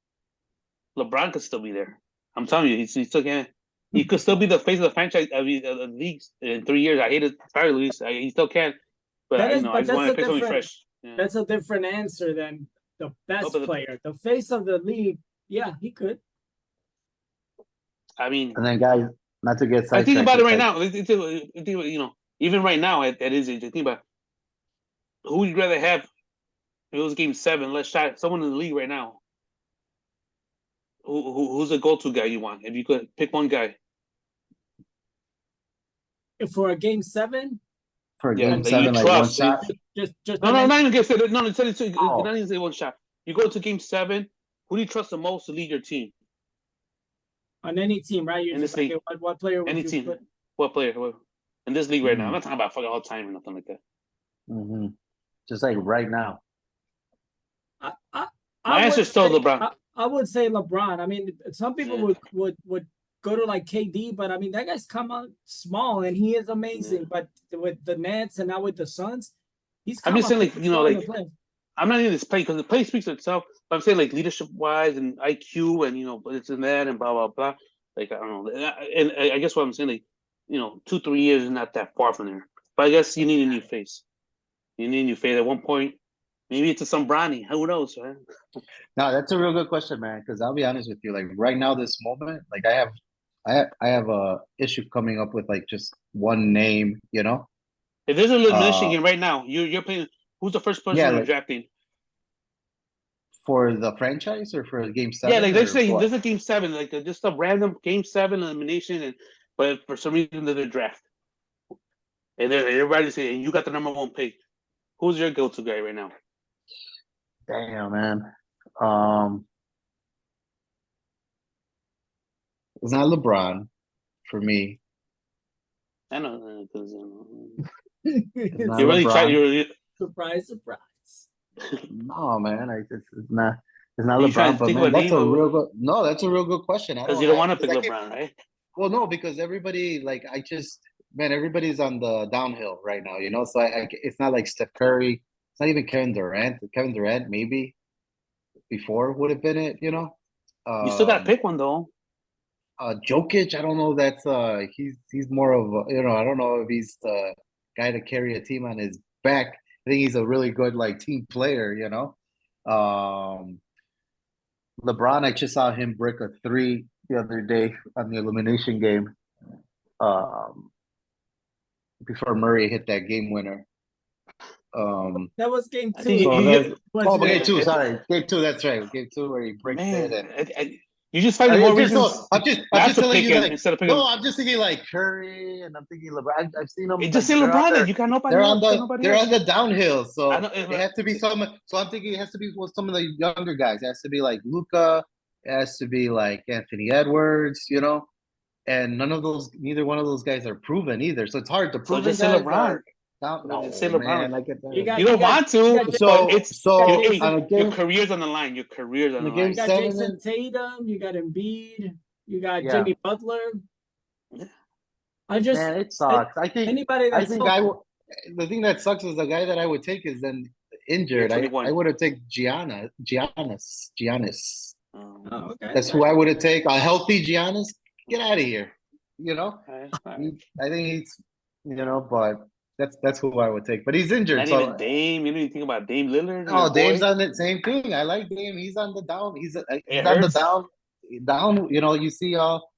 LeBron could still be there. I'm telling you, he still can. He could still be the face of the franchise. I mean, the league in 3 years. I hated prior leagues. He still can. But I just want to pick something fresh. Yeah. That's a different answer than the best player. The face of the league, yeah, he could. I mean, and then guys, not to get sidetracked. I think about it right now. Even right now at his age, I think about who would you rather have if it was game 7. Let's shot someone in the league right now. Who's the go-to guy you want? If you could pick one guy. If for a game 7? For a game 7, like one shot? Just No, not even game 7. No, not even say one shot. You go to game 7, who do you trust the most to lead your team? On any team, right? You're in just this like, league. what player would any you team. put? What player? In this league right now. I'm not talking about fucking all time or nothing like that. Mm-hmm. Just like right now. My answer is still LeBron. I would say LeBron. I mean, some people would go to like KD, but I mean that guy's come out small and he is amazing. Yeah. But with the Nets and now with the Suns, he's. I'm just saying, like I'm not in this play because the play speaks for itself. But I'm saying like leadership wise and IQ and it's in that and blah blah blah. Like I don't know, and I guess what I'm saying, like 2-3 years is not that far from there. But I guess you need a new face. You need a new face at one point. Maybe it's a Sombrani. Who knows, man? No, that's a real good question, man. Because I'll be honest with you, like right now, this moment, like I have a issue coming up with like just one name, If there's an elimination game right now, you're playing. Who's the first person you're drafting? For the franchise or for game 7? Yeah, like let's say this is a game 7, like just a random game 7 elimination, but for some reason they're draft, and everybody's saying you got the number 1 pick. Who's your go-to guy right now? Damn, man. It's not LeBron for me. I know because you really tried. Surprise. No, man. It's not. It's not LeBron. But man, that's a real good. No, that's a real good question. Because you don't want to pick LeBron, right? Well, no, because everybody everybody's on the downhill right now, you know. So it's not like Steph Curry. It's not even Kevin Durant. Kevin Durant maybe before would have been it, you know. You still gotta pick one though. Jokic, I don't know. That's he's more of I don't know if he's the guy to carry a team on his back. I think he's a really good like team player, you know. LeBron, I just saw him break a three the other day on the elimination game. Before Murray hit that game winner. That was game I 2. think Game 2. Sorry, game 2. That's right, game 2 where he breaks it. And you just find more reasons. I'm just telling you, like, instead of picking. No, I'm just thinking like Curry, and I'm thinking LeBron. I've seen them. Just say LeBron. Then you got nobody. They're else, on the downhill, so I know, it has to be some. So I'm thinking it has to be some of the younger guys. It has to be like Luka. It has to be like Anthony Edwards. You know, and neither one of those guys are proven either. So it's hard to prove. So just say LeBron. Just say LeBron. Man, you don't want to. Your career's on the line. Your career's on the line. You got Jason Tatum. You got Embiid. You got Jimmy Butler. It sucks. I think anybody. The thing that sucks is the guy that I would take is then injured. I would have taken Giannis. Oh, okay. That's who I would have taken. A healthy Giannis. Get out of here. You know. I think he's. But. That's who I would take, but he's injured. Not even Dame. You don't even think about Dame Lillard. No, Dame's on the same thing. I like Dame. He's on the down. He's on the down. You know, you see all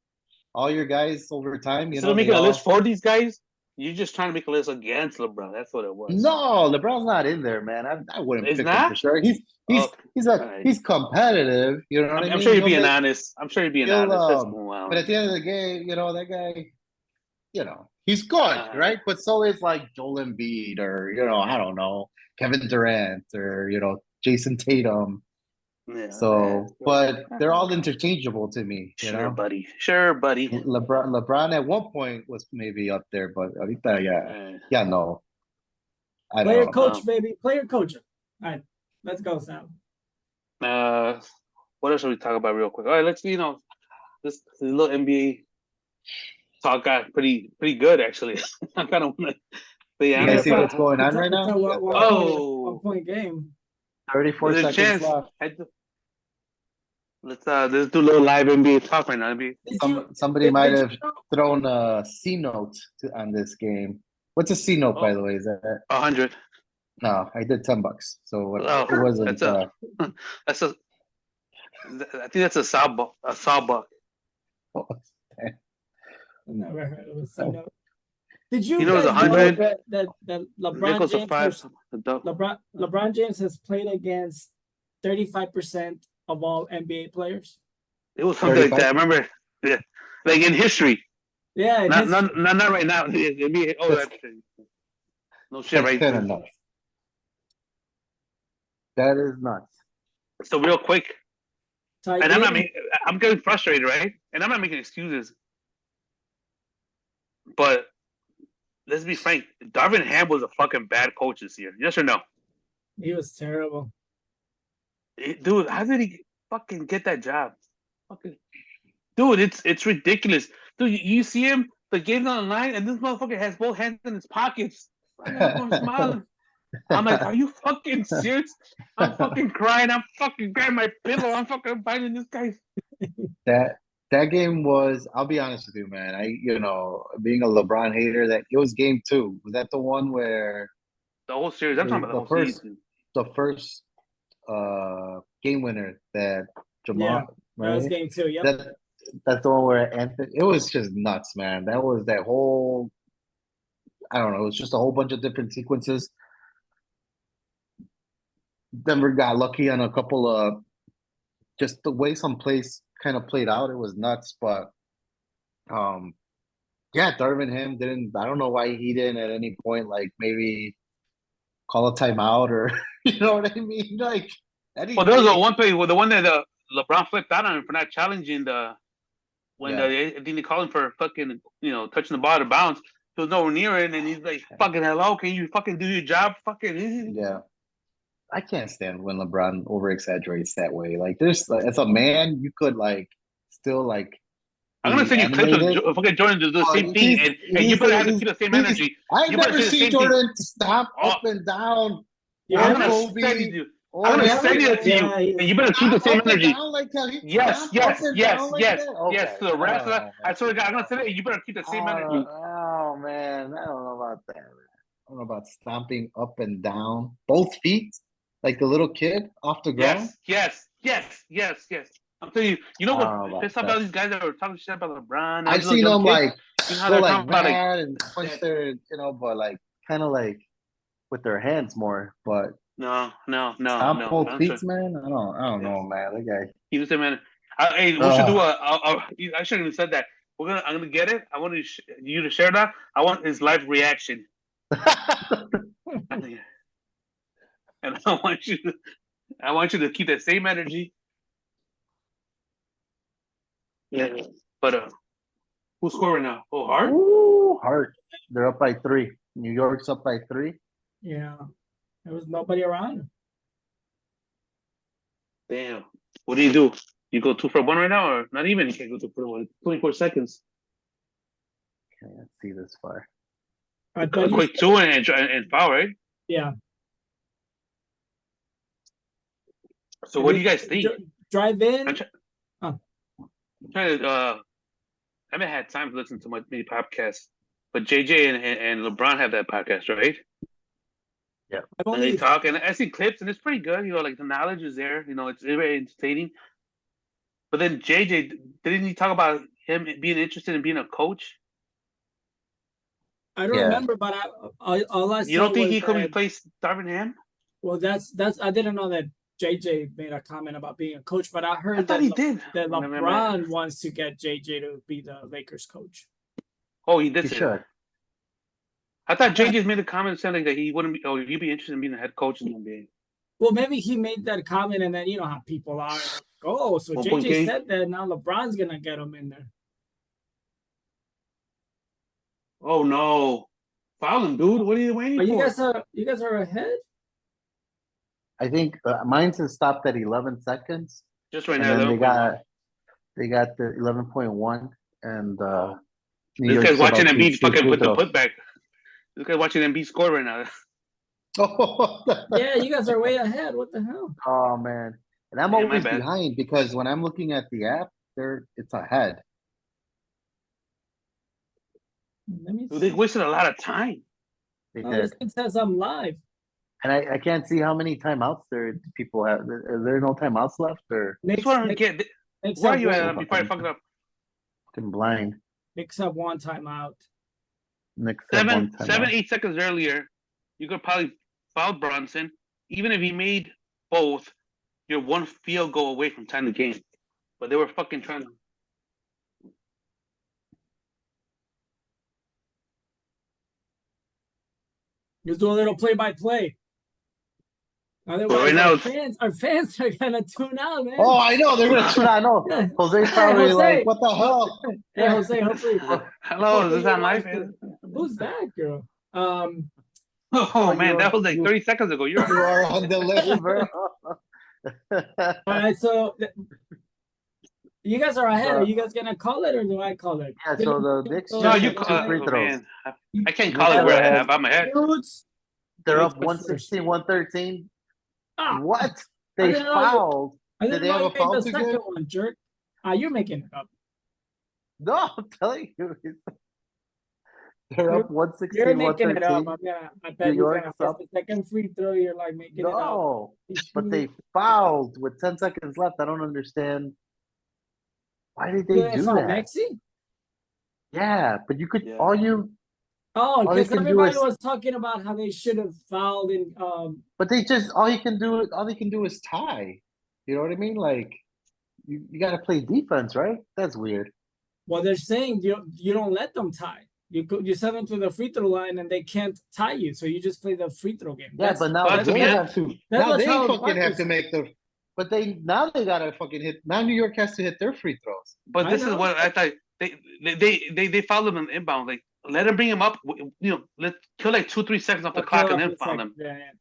your guys over time. Instead of making a list for these guys, you're just trying to make a list against LeBron. That's what it was. No, LeBron's not in there, man. I wouldn't pick him for sure. He's competitive. You know what I mean? I'm sure you're being honest. But at the end of the game, that guy, he's good, right? But so is like Joel Embiid or, I don't know, Kevin Durant or, Jason Tatum. Yeah, but they're all interchangeable to me. Sure, buddy. LeBron at one point was maybe up there, but ahorita, no. Player coach, baby. Player coach. All right, let's go, Sam. What else should we talk about real quick? All right, let's this little NBA talk got pretty good actually. I kind of want to say. You guys see what's going on right now? One point game. 34 seconds left. Let's do a little live NBA talk right now. Somebody might have thrown a C note on this game. What's a C note, by the way? Is that 100? No, I did $10. So it wasn't. That's a. I think that's a sawbuck. A sawbuck. Never heard of a C note. Did you? It was 100. That LeBron James has played against 35% of all NBA players. It was something 35? Like that. I remember, like in history. Yeah, not right now. NBA. Oh, that's no shit, right? Kind of nuts. That is nuts. So real quick, and I'm getting frustrated, right? And I'm not making excuses. But let's be frank, Darvin Ham was a fucking bad coach this year. Yes or no? He was terrible. Dude, how did he fucking get that job? Dude, it's ridiculous. Dude, you see him, the game's on the line, and this motherfucker has both hands in his pockets. I'm smiling. I'm like, are you fucking serious? I'm fucking crying. I'm fucking grabbing my pillow. I'm fucking biting this guy. That game was, I'll be honest with you, man. Being a LeBron hater, that it was game 2. Was that the one where the whole series? I'm talking about the whole season. The first game winner that Jamal, right? That was game 2. Yep. That's the one where Anthony. It was just nuts, man. That was that whole. I don't know. It was just a whole bunch of different sequences. Denver got lucky on a couple of just the way some plays kind of played out. It was nuts, but Darvin Ham didn't. I don't know why he didn't at any point like maybe call a timeout or you know what I mean. Like, well, there was a one play, the one that LeBron flipped out on him for not challenging I think they called him for fucking touching the ball out of bounds. There was nowhere near it, and he's like, "Fucking hello, can you fucking do your job?" Fucking yeah. I can't stand when LeBron over exaggerates that way. Like, as a man, you could still I'm gonna send you clips animated. of fucking Jordan to do the same thing, and you better have to keep the same energy. I've You better never say the seen same thing. Jordan stomp Oh. up and down. You I'm or gonna haven't? send Kobe, you. or I'm gonna Yeah, send it to you, yeah, and you better keep the same up and energy. down like that. He Yes, stomped yes, up and yes, down like yes, that? yes. To the Okay. rest of that, Oh, I swear to God, I'm gonna send it. And you better keep the same energy. oh man, I don't know about that. I don't know about stomping up and down, both feet, like the little kid off the ground. Yes. I'm telling you. You know I don't know what about pissed off that. about these guys that were talking shit about LeBron? I've These little seen young them kids. like You know how go they're like talking about mad and punch their, but like kind of like with their hands more. But no. stomp both I'm feet, sure. man. I don't know, man. That guy. He was the man. Hey, we should do I shouldn't have said that. I'm gonna get it. I want you to share that. I want his live reaction, and I want you to keep that same energy. Yeah. But who's scoring now? Oh, Hart. Ooh, Hart. They're up by 3. New York's up by 3. Yeah. There was nobody around. Damn. What do you do? You go 2 for 1 right now, or not even? You can't go 2 for 1. 24 seconds. Can't see this far. I A thought quick 2 and foul, right? yeah. So what do you guys think? Drive in. I'm trying to. I haven't had time to listen to many podcasts, but JJ and LeBron have that podcast, right? Yeah. And they talk, and I see clips, and it's pretty good. Like the knowledge is there. It's very entertaining. But then JJ, didn't he talk about him being interested in being a coach? I don't remember, but all I saw. You don't think was he could that, replace Darvingham? Well, that's I didn't know that JJ made a comment about being a coach, but I heard thought he did. that LeBron wants to get JJ to be the Lakers coach. Oh, he did. He should. I thought JJ's made a comment saying that he wouldn't be. Oh, you'd be interested in being a head coach in the NBA. Well, maybe he made that comment, and then you know how people are. Oh, so JJ said that. Now LeBron's gonna get him in there. Oh no! Foul him, dude. What are you waiting for? You guys are ahead. I think mine's has stopped at 11 seconds. Just right and now, then they got the 11.1, and New this York's guy's watching about to Embiid shoot fucking free put the throws. putback. This guy's watching Embiid score right now. Yeah, you guys are way ahead. What the hell? Oh man, and I'm always behind because when I'm looking at the app, it's ahead. They wasted a lot of time. They did. It says I'm live. And I can't see how many timeouts people have. Are there no timeouts left? Or That's what I don't get. Where are you at before I fuck it up? Fucking blind. Knicks have 1 timeout. Knicks have 1 timeout. 8 seconds earlier, you could probably foul Brunson. Even if he made both, you're 1 field goal away from tying the game. But they were fucking trying to. Just do a little play-by-play. Otherwise, right now, our fans are gonna tune out, man. Oh, I know they're gonna tune out. I know. Jose's probably like, "What the hell?" Hey, Jose, hopefully. Hello, is this on live? Who's that girl? Oh man, that was like 30 seconds ago. You are on the list, bro. All right, so you guys are ahead. Are you guys gonna call it or do I call it? Yeah. So the Knicks. No, you call free throws. Man, I can't call it where I'm ahead. They're up 116, 113. What? They fouled. Did they have a foul to give? One, jerk. You're making it up. No, I'm telling you. They're up 116, You're making 113. it up. I bet you're gonna miss the second free throw. You're like making it up. No, but they fouled with 10 seconds left. I don't understand. Why did they do that? Maxey? Yeah, but you could because everybody was talking about how they should have fouled in. But they just all they can do is tie. You know what I mean? Like you got to play defense, right? That's weird. Well, they're saying you don't let them tie. You send them to the free throw line and they can't tie you, so you just play the free throw game. Yeah, but now they have to. Now they fucking have to make the. But they gotta fucking hit. Now New York has to hit their free throws. But this is what I thought. They fouled them in inbound. Like let them bring him up. Let's kill like 2-3 seconds off the clock and then foul them. Yeah.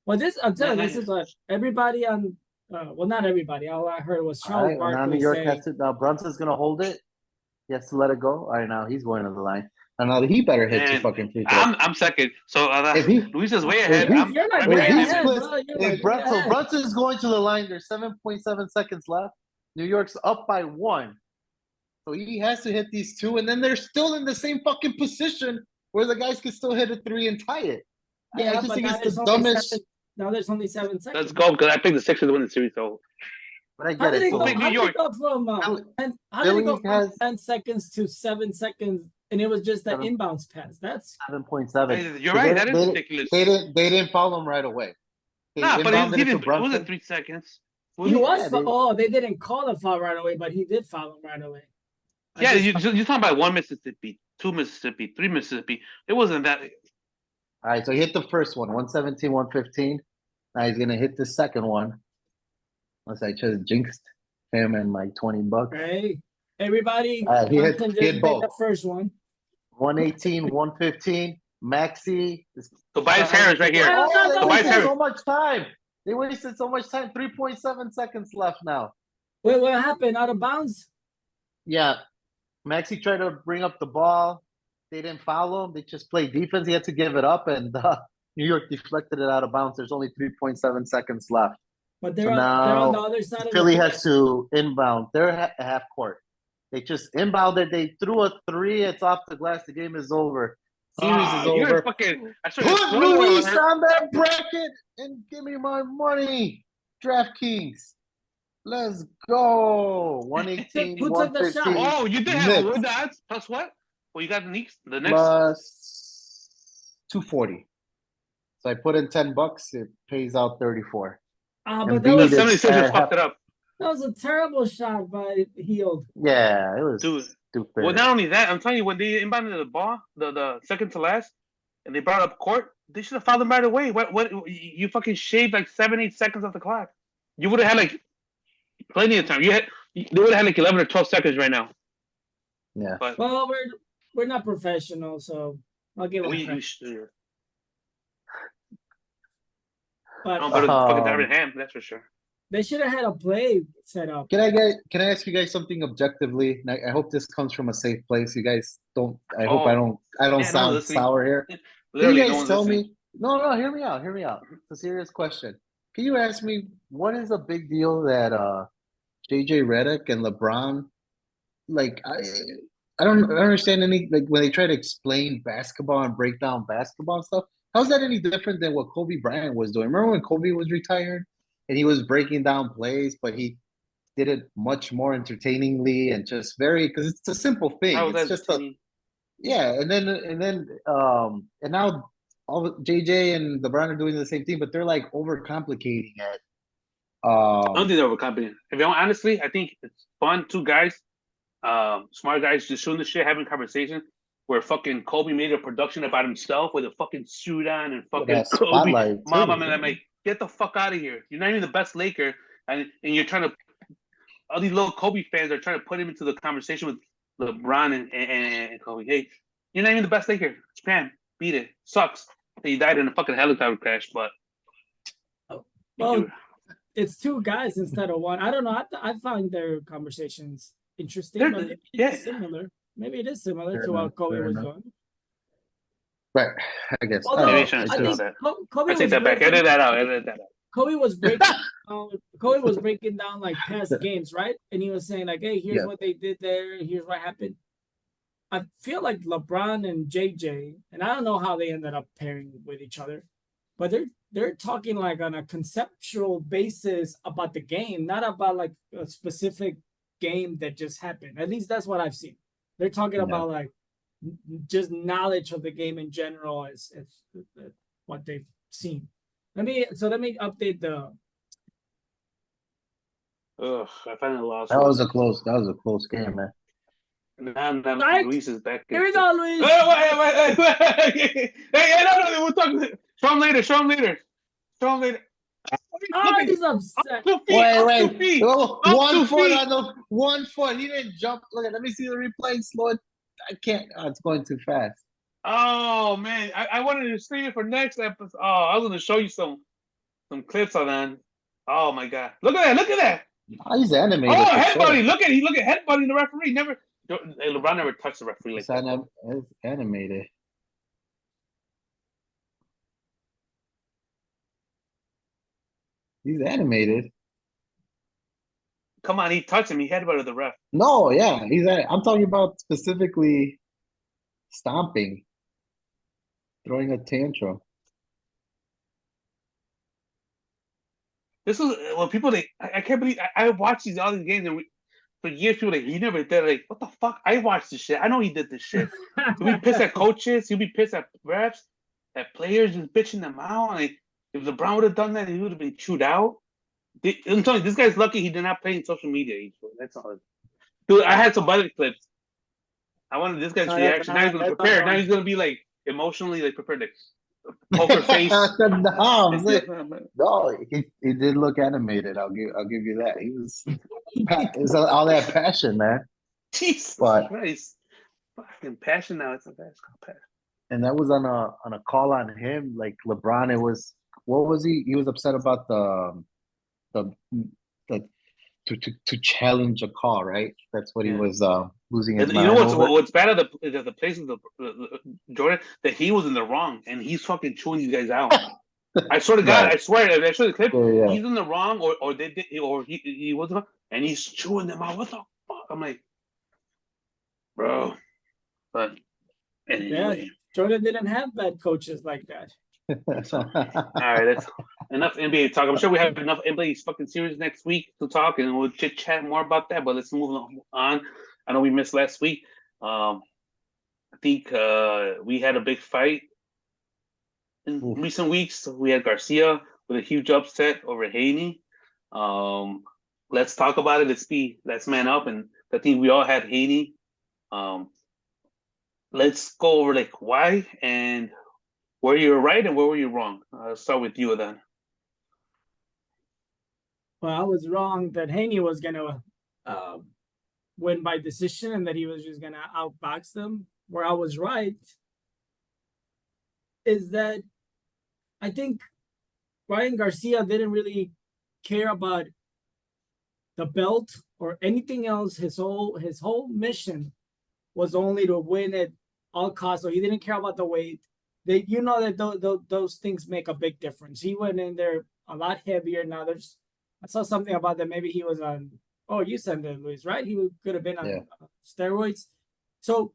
Well, I'm telling you, this is what everybody on. Well, not everybody. All I heard was Charles Barkley now New York has to. Now Brunson's gonna hold it. He has to let it go. All right, now he's going to the line. And now he better hit two And fucking free throws. I'm second. So If he- Luis is way if ahead. he- I'm You're like right way If behind he him. ahead, splits, bro. You're if like way Brunson, ahead. Brunson's going to the line, there's 7.7 seconds left. New York's up by 1. So he has to hit these two, and then they're still in the same fucking position where the guys can still hit a 3 and tie it. I Yeah, just but think now it's there's the only dumbest. seven. Now there's only 7 seconds. Let's go because I picked the Sixers to win the series. So But I How get did it. it go? So Big New How did York. it go from Philly- how did it go Philly from has 10 seconds to 7 seconds, and it was just the 7. inbounds pass? That's 7.7. you're right. That is They ridiculous. didn't foul him right away. They Nah, but inbounded it to it was Brunson. 3 seconds. he was. they- Oh, they didn't call the foul right away, but he did foul him right away. I Yeah, just- you're talking about 1 Mississippi, 2 Mississippi, 3 Mississippi. It wasn't that. All right, so he hit the first one, 117, 115. Now he's gonna hit the second one. Unless I just jinxed him and my $20. Hey, everybody! He hit- Johnson he just hit made both. the first one. 118, 115. Maxi. Tobias Harris right here. No, Oh, they no, wasted Harris. so much time. They wasted so much time. 3.7 seconds left now. Wait, what happened? Out of bounds? Yeah. Maxi tried to bring up the ball. They didn't foul him. They just played defense. He had to give it up, and New York deflected it out of bounds. There's only 3.7 seconds left. But So they're on now the other side of Philly the has to inbound. They're half court. They just inbounded. They threw a 3. It's off the glass. The game is over. Series is You're over. fucking. I swear, Put Luis on that bracket and give me my money. DraftKings. Let's go. 118, Who took the shot? 115. Oh, you did have Knicks. what odds? Plus what? Well, you got the Knicks. The next. Plus 240. So I put in $10. It pays out 34. Ah, And but The Embiid is 76ers half- fucked it up, that was a terrible shot by Hield. Yeah, it was dude. stupid. Well, not only that, I'm telling you, when they inbounded the ball, the second to last, and they brought up court, they should have fouled them right away. What? You fucking shaved like 7-8 seconds off the clock. You would have had like plenty of time. They would have had like 11 or 12 seconds right now. Yeah. But Well, we're not professional, so I'll give it. we should. But I'm better than fucking Um, Darvin Ham, that's for sure. they should have had a play set up. Can I ask you guys something objectively? And I hope this comes from a safe place. You guys don't. I hope I don't Yeah, no sound listening. sour here. Can Literally, you no guys one's tell listening. me? No, hear me out. Hear me out. It's a serious question. Can you ask me what is a big deal that JJ Redick and LeBron I don't understand any when they try to explain basketball and break down basketball and stuff. How's that any different than what Kobe Bryant was doing? Remember when Kobe was retired and he was breaking down plays, but he did it much more entertainingly and just because it's a simple thing. How was It's that just team? yeah, and now all JJ and LeBron are doing the same thing, but they're like overcomplicating it. I don't think they're overcomplicating. If you want, honestly, I think it's fun. 2 guys, smart guys, just shooting the shit, having conversation. Where fucking Kobe made a production about himself with a fucking suit on and fucking that Kobe. spotlight, Mom, too. I'm like, get the fuck out of here. You're not even the best Laker, and you're trying to. All these little Kobe fans are trying to put him into the conversation with LeBron and Kobe. Hey, you're not even the best Laker. Japan, beat it. Sucks. He died in a fucking helicopter crash, but. Well, it's 2 guys instead of 1. I don't know. I find their conversations interesting, They're- but maybe yeah. it's similar. Maybe it is similar Fair to what enough, Kobe fair was enough. doing. Right, I guess. Although, Maybe I I shouldn't think say that. Kobe I take was that back. breaking- Edit that out. Edit that out. Kobe was breaking Kobe was breaking down like past games, right? And he was saying like, "Hey, here's Yeah. what they did there. Here's what happened." I feel like LeBron and JJ, and I don't know how they ended up pairing with each other, but they're talking like on a conceptual basis about the game, not about like a specific game that just happened. At least that's what I've seen. They're talking Yeah. about like just knowledge of the game in general as what they've seen. Let me update the. Ugh, I finally lost. That was a close game, man. Now Right. Luis is back. Here we go, Luis. Wait. Hey, no, we'll talk. Show him later. Oh, he's upset. Wait. Oh, Up 1 2 foot feet. on the 1 foot. He didn't jump. Let me see the replay. Slow it. I can't. Oh, it's going too fast. Oh man, I wanted to stream it for next episode. Oh, I was going to show you some clips on that. Oh my god, look at that! Oh, he's animated. Oh, for sure. headbutting! Look at headbutting the referee. Never LeBron never touched the referee like that. It's animated. He's animated. Come on, he touched him. He headbutted the ref. No, yeah, I'm talking about specifically stomping, throwing a tantrum. This was when people I can't believe I watched all these games and for years people he never did like what the fuck I watched this shit. I know he did this shit. He'll be pissed at coaches. He'll be pissed at refs, at players, just bitching them out. Like if LeBron would have done that, he would have been chewed out. I'm telling you, this guy's lucky he did not play in social media. That's all. Dude, I had some other clips. I wanted this guy's reaction. Now he's gonna prepare. Now he's gonna be like emotionally like prepared, like poker face. No, he did look animated. I'll give you that. He was all that passion, man. Jesus Christ. Fucking passion now. It's a passion. And that was on a call on him, like LeBron. It was what was he? He was upset about the to challenge a call, right? That's what he was losing his mind. You know over. what's bad at the place of the Jordan that he was in the wrong and he's fucking chewing these guys out. I swear to God, right. I swear the clip. Yeah. He's in the wrong, or they did, or he wasn't, and he's chewing them out. What the fuck? I'm like, bro. But anyway, yeah, Jordan didn't have bad coaches like that. All right, that's enough NBA talk. I'm sure we have enough NBA fucking series next week to talk, and we'll chit chat more about that. But let's move on. I know we missed last week. I think we had a big fight in recent weeks. We had Garcia with a huge upset over Haney. Let's talk about it. Let's man up, and I think we all had Haney. Let's go over like why and where you were right and where were you wrong. I'll start with you then. Well, I was wrong that Haney was gonna win by decision and that he was just gonna outbox them. Where I was right is that I think Ryan Garcia didn't really care about the belt or anything else. His whole mission was only to win at all costs. So he didn't care about the weight. That those things make a big difference. He went in there a lot heavier. Now I saw something about that. Maybe he was on. Oh, you said that, Luis, right? He could have been on steroids. So,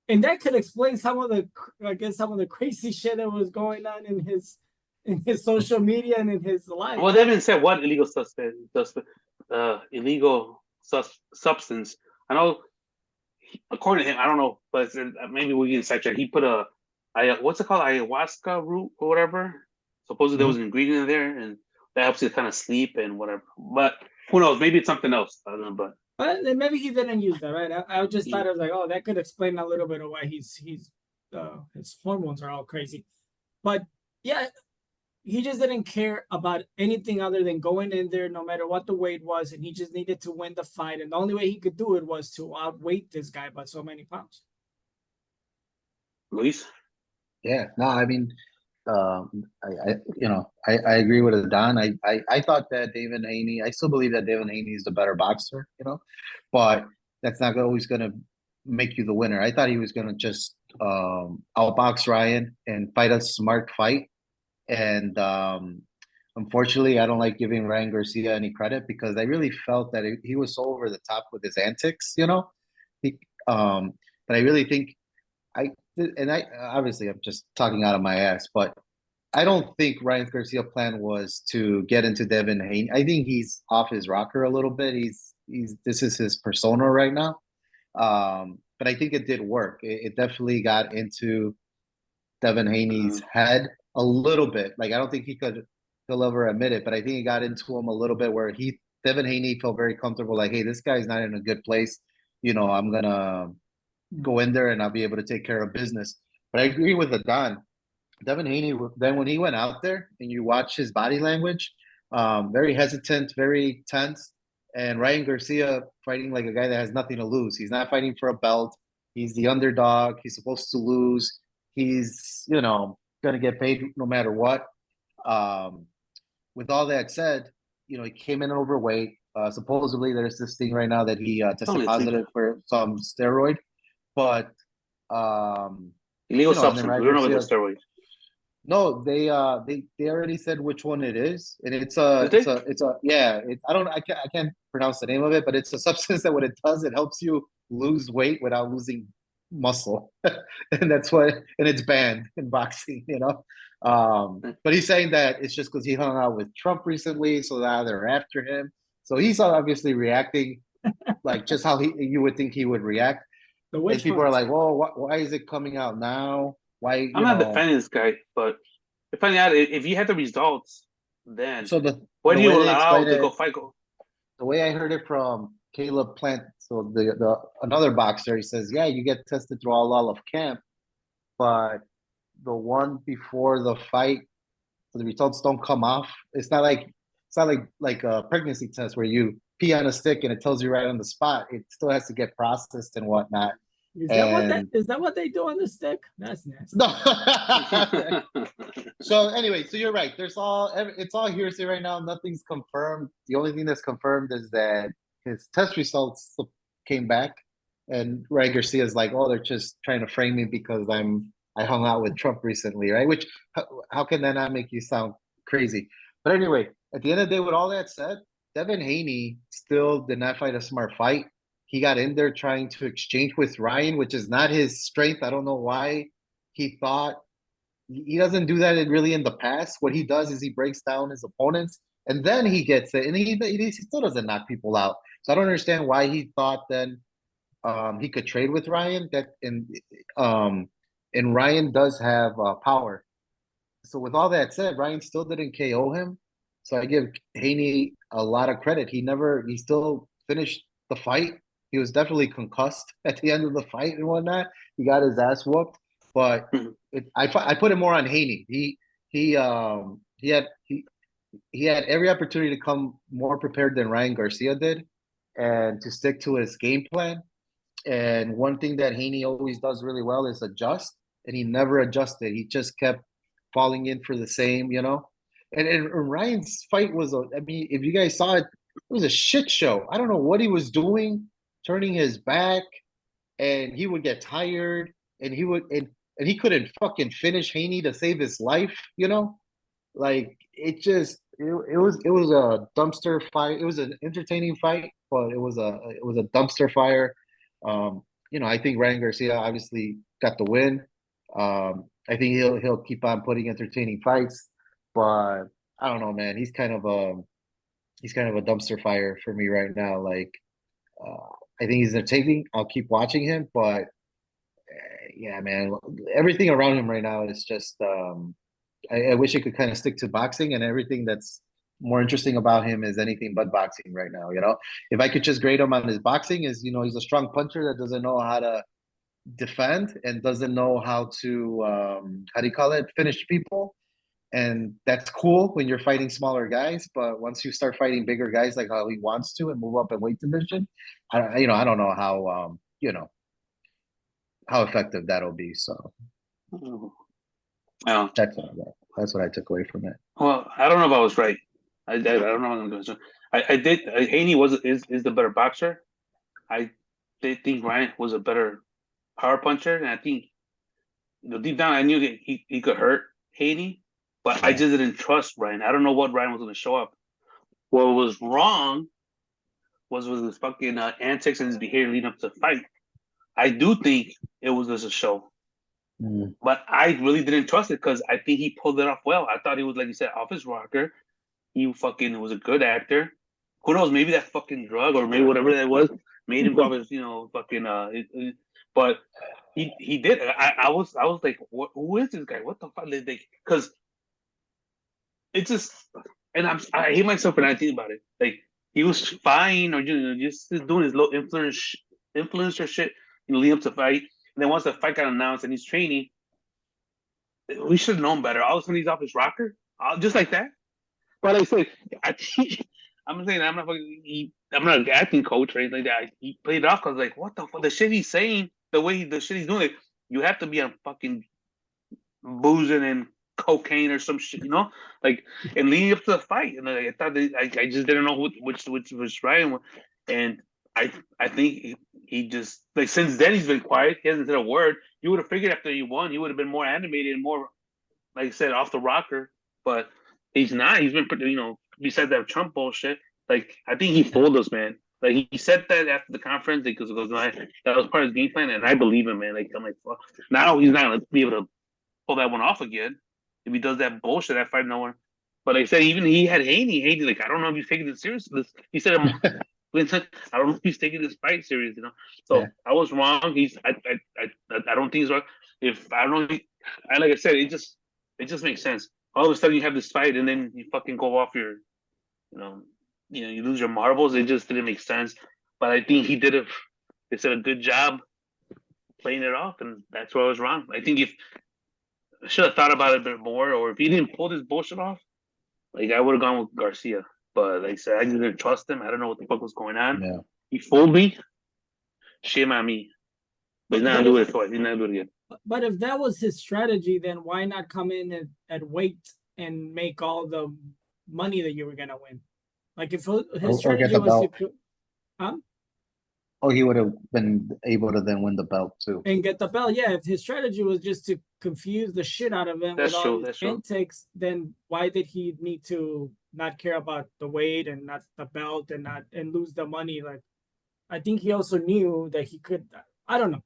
and that could explain some of the crazy shit that was going on in his social media and in his life. Well, they haven't said what illegal substance. I know, according to him, I don't know, but maybe we can sidetrack. He put what's it called, ayahuasca root or whatever. Supposedly there was an ingredient in there, and that helps you kind of sleep and whatever. But who knows? Maybe it's something else. I don't know, but maybe he didn't use that, right? I just thought it was like, oh, that could explain a little bit of why his hormones are all crazy. But yeah, he just didn't care about anything other than going in there, no matter what the weight was, and he just needed to win the fight. And the only way he could do it was to outweight this guy by so many pounds. Luis? Yeah, no, I mean, I agree with Don. I thought that Devin Haney, I still believe that Devin Haney is the better boxer, but that's not always going to make you the winner. I thought he was going to just outbox Ryan and fight a smart fight. And unfortunately, I don't like giving Ryan Garcia any credit because I really felt that he was so over the top with his antics, but I really think obviously I'm just talking out of my ass, but I don't think Ryan Garcia's plan was to get into Devin Haney. I think he's off his rocker a little bit. This is his persona right now. But I think it did work. It definitely got into Devin Haney's head a little bit. Like I don't think he'll ever admit it, but I think it got into him a little bit where Devin Haney felt very comfortable. Like, hey, this guy's not in a good place. I'm gonna go in there and I'll be able to take care of business. But I agree with Don. Devin Haney, then when he went out there and you watch his body language, very hesitant, very tense. And Ryan Garcia fighting like a guy that has nothing to lose. He's not fighting for a belt. He's the underdog. He's supposed to lose. He's, going to get paid no matter what. With all that said, he came in overweight. Supposedly, there's this thing right now that he tested Only a thing. positive for some steroid, but Illegal you know, and then substance. We don't know if it's Garcia. steroid. No, they already said which one it is, and Did they? I can't pronounce the name of it, but it's a substance that what it does, it helps you lose weight without losing muscle, and it's banned in boxing, you know. But he's saying that it's just because he hung out with Trump recently, so now they're after him. So he's obviously reacting like just how you would think he would react. The And witch people are hunt. like, "Well, why is it coming out now? Why, I'm you not know?" defending this guy, but depending on if you had the results, then So what the do you way they allow explain to it, go fight? the way I heard it from Caleb Plant, so the another boxer, he says, yeah, you get tested through all of camp, but the one before the fight, so the results don't come off. It's not like a pregnancy test where you pee on a stick and it tells you right on the spot. It still has to get processed and whatnot. And Is that what they do on the stick? That's nasty. no. So anyway, so you're right. It's all hearsay right now. Nothing's confirmed. The only thing that's confirmed is that his test results came back, and Ray Garcia is like, "Oh, they're just trying to frame me because I hung out with Trump recently, right?" Which how can that not make you sound crazy? But anyway, at the end of the day, with all that said, Devin Haney still did not fight a smart fight. He got in there trying to exchange with Ryan, which is not his strength. I don't know why he thought he doesn't do that really in the past. What he does is he breaks down his opponents and then he gets it, and he still doesn't knock people out. So I don't understand why he thought then he could trade with Ryan. Um, and Ryan does have power. So with all that said, Ryan still didn't KO him. So I give Haney a lot of credit. He still finished the fight. He was definitely concussed at the end of the fight and whatnot. He got his ass whooped, but I put it more on Haney. He um he had he he had every opportunity to come more prepared than Ryan Garcia did, and to stick to his game plan. And one thing that Haney always does really well is adjust, and he never adjusted. He just kept falling in for the same, you know. And Ryan's fight was I mean, if you guys saw it, it was a shit show. I don't know what he was doing, turning his back, and he would get tired, and he couldn't fucking finish Haney to save his life, you know? Like it was a dumpster fight. It was an entertaining fight, but it was a dumpster fire. I think Ryan Garcia obviously got the win. I think he'll keep on putting entertaining fights, but I don't know, man. He's kind of a dumpster fire for me right now. Like, I think he's entertaining. I'll keep watching him, but yeah, man, everything around him right now is just. I wish he could kind of stick to boxing, and everything that's more interesting about him is anything but boxing right now. You know, if I could just grade him on his boxing, he's a strong puncher that doesn't know how to defend and doesn't know how to how do you call it, finish people. And that's cool when you're fighting smaller guys, but once you start fighting bigger guys like how he wants to and move up in weight division, I don't know how effective that'll be. So Yeah. that's what I took away from it. Well, I don't know if I was right. I don't know what I'm going to. I did. Haney is the better boxer. I did think Ryan was a better power puncher, and I think deep down I knew that he could hurt Haney, but I just didn't trust Ryan. I don't know what Ryan was going to show up. What was wrong was his fucking antics and his behavior leading up to the fight. I do think it was just a show. But I really didn't trust it because I think he pulled it off well. I thought he was, like you said, off his rocker. He fucking was a good actor. Who knows? Maybe that fucking drug or maybe whatever that was made him go off his, fucking. But he did. I was like, who is this guy? What the fuck? Because it's just, and I hate myself for not thinking about it. Like he was fine or just doing his low influencer shit, leading up to fight. And then once the fight got announced and he's training, we should have known better. All of a sudden he's off his rocker, just like that. But like I said, I think I'm saying I'm not an acting coach or anything like that. He played it off because like, what the fuck? The shit he's saying, the shit he's doing, like, you have to be on fucking boozing and cocaine or some shit, like, and leading up to the fight, and I thought I just didn't know which was right, and I think he just like since then he's been quiet. He hasn't said a word. You would have figured after he won, he would have been more animated and more, like I said, off the rocker. But he's not. He's been pretty, besides that Trump bullshit. Like I think he fooled us, man. Like he said that after the conference because it goes, that was part of his game plan, and I believe him, man. Like I'm like, fuck. Now he's not gonna be able to pull that one off again if he does that bullshit. That fight, no one. But like I said, even he had Haney. Haney, like I don't know if he's taking it seriously. He said, I don't know if he's taking this fight serious, So I was wrong. I don't think he's wrong. If I don't know, like I said, it just makes sense. All of a sudden you have this fight, and then you fucking go off your, you lose your marbles. It just didn't make sense. But I think he did a good job playing it off, and that's where I was wrong. I think if I should have thought about it a bit more, or if he didn't pull this bullshit off, like I would have gone with Garcia. But like I said, I didn't trust him. I don't know what the fuck was going on. Yeah. He fooled me. Shame on me. But he's not gonna do it twice. He's not gonna do it again. But if that was his strategy, then why not come in at weight and make all the money that you were gonna win? Like if his strategy was to, Oh, he would have been able to then win the belt too. And get the belt, yeah. If his strategy was just to confuse the shit out of him with all these intakes, then why did he need to not care about the weight and not the belt and lose the money? Like, I think he also knew that he could. I don't know.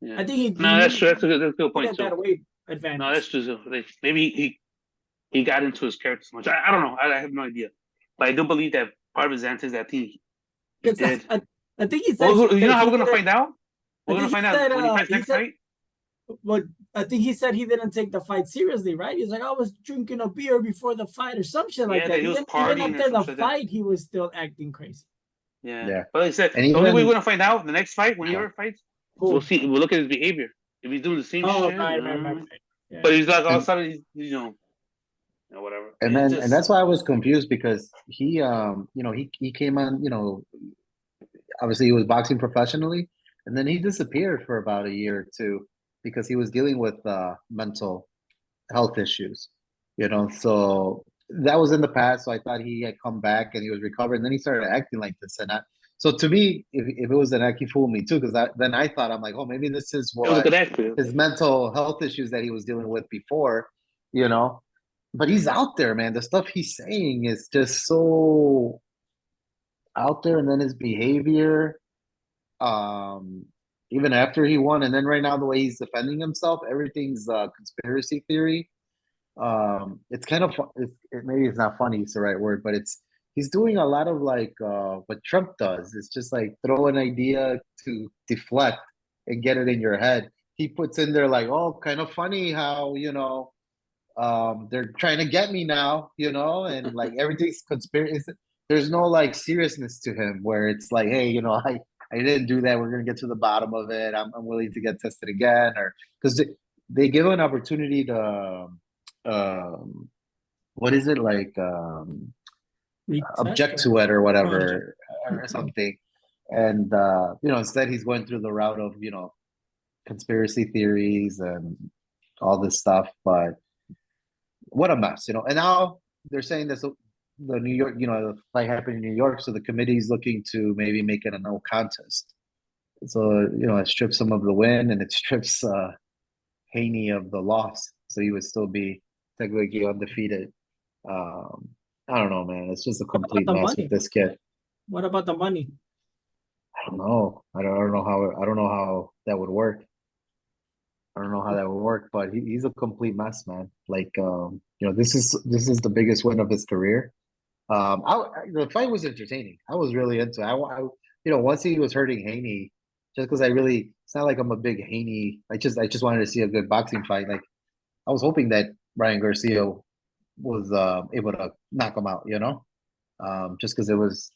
Yeah. I think he. No, that's true. That's a good point too. That weight advantage. No, that's true. Like, maybe he got into his character so much. I don't know. I have no idea. But I do believe that part of his answer is that he did. I think he said. Well, you know how we're gonna find out? We're gonna find out when he fights next night. Well, I think he said he didn't take the fight seriously, right? He's like, I was drinking a beer before the fight or some shit like that. He was even partying after the fight, he was still acting crazy. Yeah. But like I said, the only way we're gonna find out the next fight when he ever fights, we'll see. We'll look at his behavior. If he's doing the same shit, right. Yeah. But he's like all of a sudden, he's whatever. And and that's why I was confused because he he came on, obviously he was boxing professionally, and then he disappeared for about a year or two because he was dealing with mental health issues, so that was in the past. So I thought he had come back and he was recovered, and then he started acting like this. And so to me, if it was an act, he fooled me too, because then I thought, I'm like, oh, maybe this is what his mental health issues that he was dealing with before, but he's out there, man. The stuff he's saying is just so out there, and then his behavior, even after he won, and then right now the way he's defending himself, everything's conspiracy theory. It's kind of maybe it's not funny, it's the right word, but he's doing a lot of like what Trump does. It's just like throw an idea to deflect and get it in your head. He puts in there like, oh, kind of funny how they're trying to get me now, and like everything's conspiracy. There's no like seriousness to him where it's like, hey, I didn't do that. We're gonna get to the bottom of it. I'm willing to get tested again, or because they give an opportunity to what is it like object to it or whatever or something, and instead he's going through the route of conspiracy theories and all this stuff. But what a mess, and now they're saying this. The New York, the fight happened in New York, so the committee is looking to maybe make it a no contest. So, it strips him of the win, and it strips Haney of the loss. So he would still be technically undefeated. I don't know, man. It's just a complete mess with this kid. What about the money? I don't know. I don't know how that would work. I don't know how that would work, but he's a complete mess, man. Like, this is the biggest win of his career. The fight was entertaining. I was really into it. Once he was hurting Haney, just because it's not like I'm a big Haney. I just wanted to see a good boxing fight. Like, I was hoping that Ryan Garcia was able to knock him out, just because it was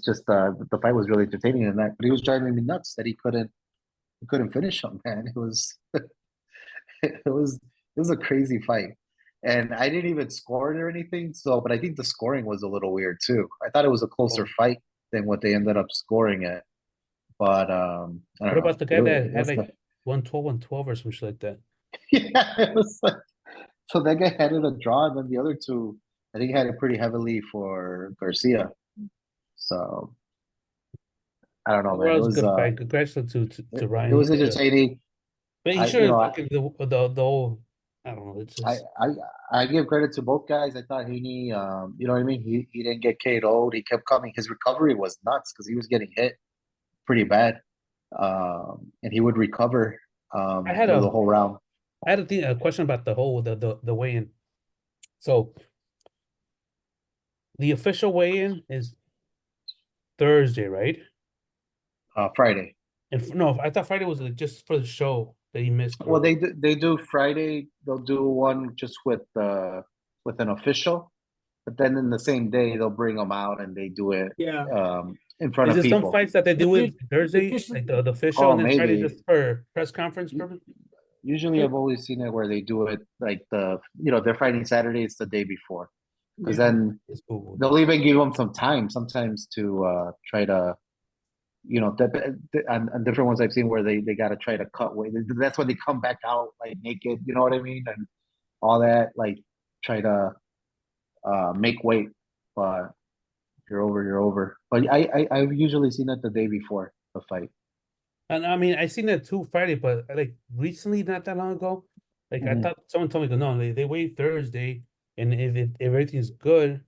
just the fight was really entertaining and that, but he was driving me nuts that he couldn't finish him, man. It was a crazy fight. And I didn't even score it or anything. So, but I think the scoring was a little weird too. I thought it was a closer fight than what they ended up scoring it. But what about the guy that had like 112 or some shit like that? Yeah, it was like So that guy had it a draw, and then the other two, I think, had it pretty heavily for Garcia. So I don't know, man. Overall, it was a good fight. Congratulations to It Ryan. was entertaining. But he I should you have know fucking the whole. I don't know. It's I, just I I give credit to both guys. I thought Haney, you know what I mean. He didn't get KO'd. He kept coming. His recovery was nuts because he was getting hit pretty bad, and he would recover I had through a the whole round. a question about the whole the weigh-in. So the official weigh-in is Thursday, right? Friday. And no, I thought Friday was like just for the show that he missed. Well, they do Friday. They'll do one just with an official, but then in the same day they'll bring them out and they do it Yeah. in front Is of there some people. fights that they do it Thursday, official- like the official, Oh, and then Friday maybe. just for press conference purpose? Usually, I've always seen it where they do it like they're fighting Saturday. It's the day before, because then It's cool. they'll even give them some time sometimes to try to, on different ones I've seen where they got to try to cut weight. That's when they come back out like naked, you know what I mean, and all that, like try to make weight. But if you're over, you're over. But I've usually seen it the day before the fight. And I mean, I seen that too Friday, but like recently, not that long ago, like I Mhm. thought someone told me, no, they wait Thursday, and if everything's good,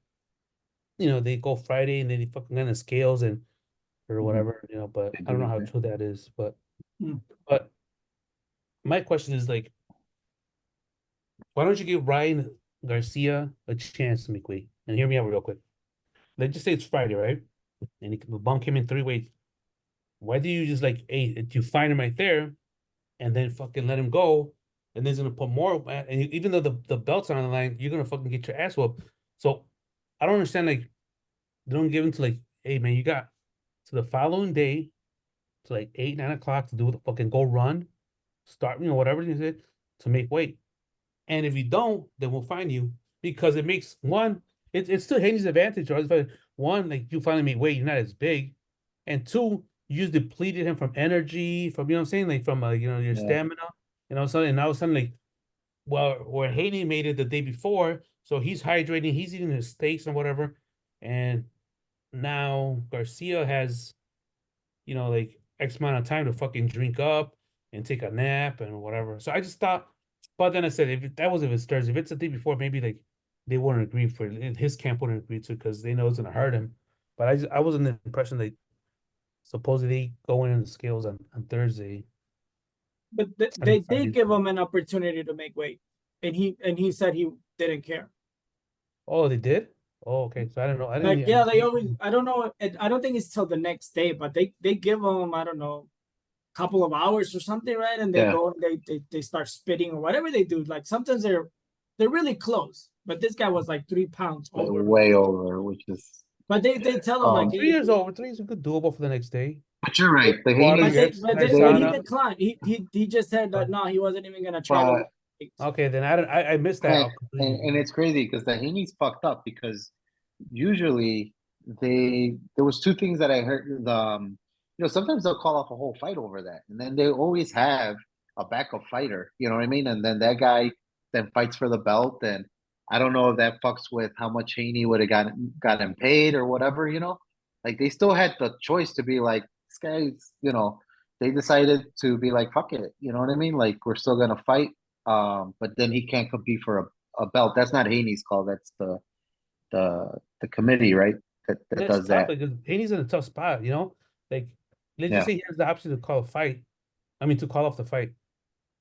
they go Friday, and then they fucking on the scales and or Mhm. whatever, But They I don't know do, how yeah. true that is, but Mm. but my question is like, why don't you give Ryan Garcia a chance to make weight? And hear me out real quick. Let's just say it's Friday, right? And he bump him in 3 weights. Why do you just like, hey, you find him right there, and then fucking let him go, and then he's gonna put more, and even though the belt's are on the line, you're gonna fucking get your ass whooped. So I don't understand, like, they don't give him to like, hey man, you got to the following day to like 8, 9 o'clock to do the fucking go run, start, whatever you said to make weight. And if you don't, then we'll find you because it makes one, it's still Haney's advantage, right? But one, like you finally made weight, you're not as big, and two, you just depleted him from energy, from what I'm saying, like from your Yeah. stamina, so and now suddenly, well, where Haney made it the day before, so he's hydrating, he's eating his steaks and whatever, and now Garcia has, like X amount of time to fucking drink up and take a nap and whatever. So I just thought, but then I said, if it's Thursday, if it's the day before, maybe like they wouldn't agree for it. His camp wouldn't agree to because they know it's gonna hurt him. But I was under the impression that supposedly going in the scales on Thursday. But I they think did Friday's- give him an opportunity to make weight, and he said he didn't care. Oh, they did? Oh, okay. So I don't know. I didn't. Like, yeah, they always. I don't know. I don't think it's till the next day, but they give them, I don't know, couple of hours or something, right? And they Yeah. go and they start spitting or whatever they do. Like sometimes they're really close, but this guy was like 3 pounds over. Way over, which is. But they tell him like, 3 years over. 3 years is good doable for the next day. But you're right. The Water, Haney's, you but nice then he sauna. declined. He just said that no, he wasn't even gonna try to. Okay, then I missed that out completely. and it's crazy because the Haney's fucked up because usually there was two things that I heard. Sometimes they'll call off a whole fight over that, and then they always have a backup fighter. You know what I mean? And then that guy then fights for the belt, and I don't know if that fucks with how much Haney would have gotten paid or whatever. Like they still had the choice to be like this guy's. They decided to be like fuck it. You know what I mean? Like we're still gonna fight. But then he can't compete for a belt. That's not Haney's call. That's the committee, right? That That's does tough that. because Haney's in a tough spot, Like, let's Yeah. just say he has the option to call a fight. I mean, to call off the fight,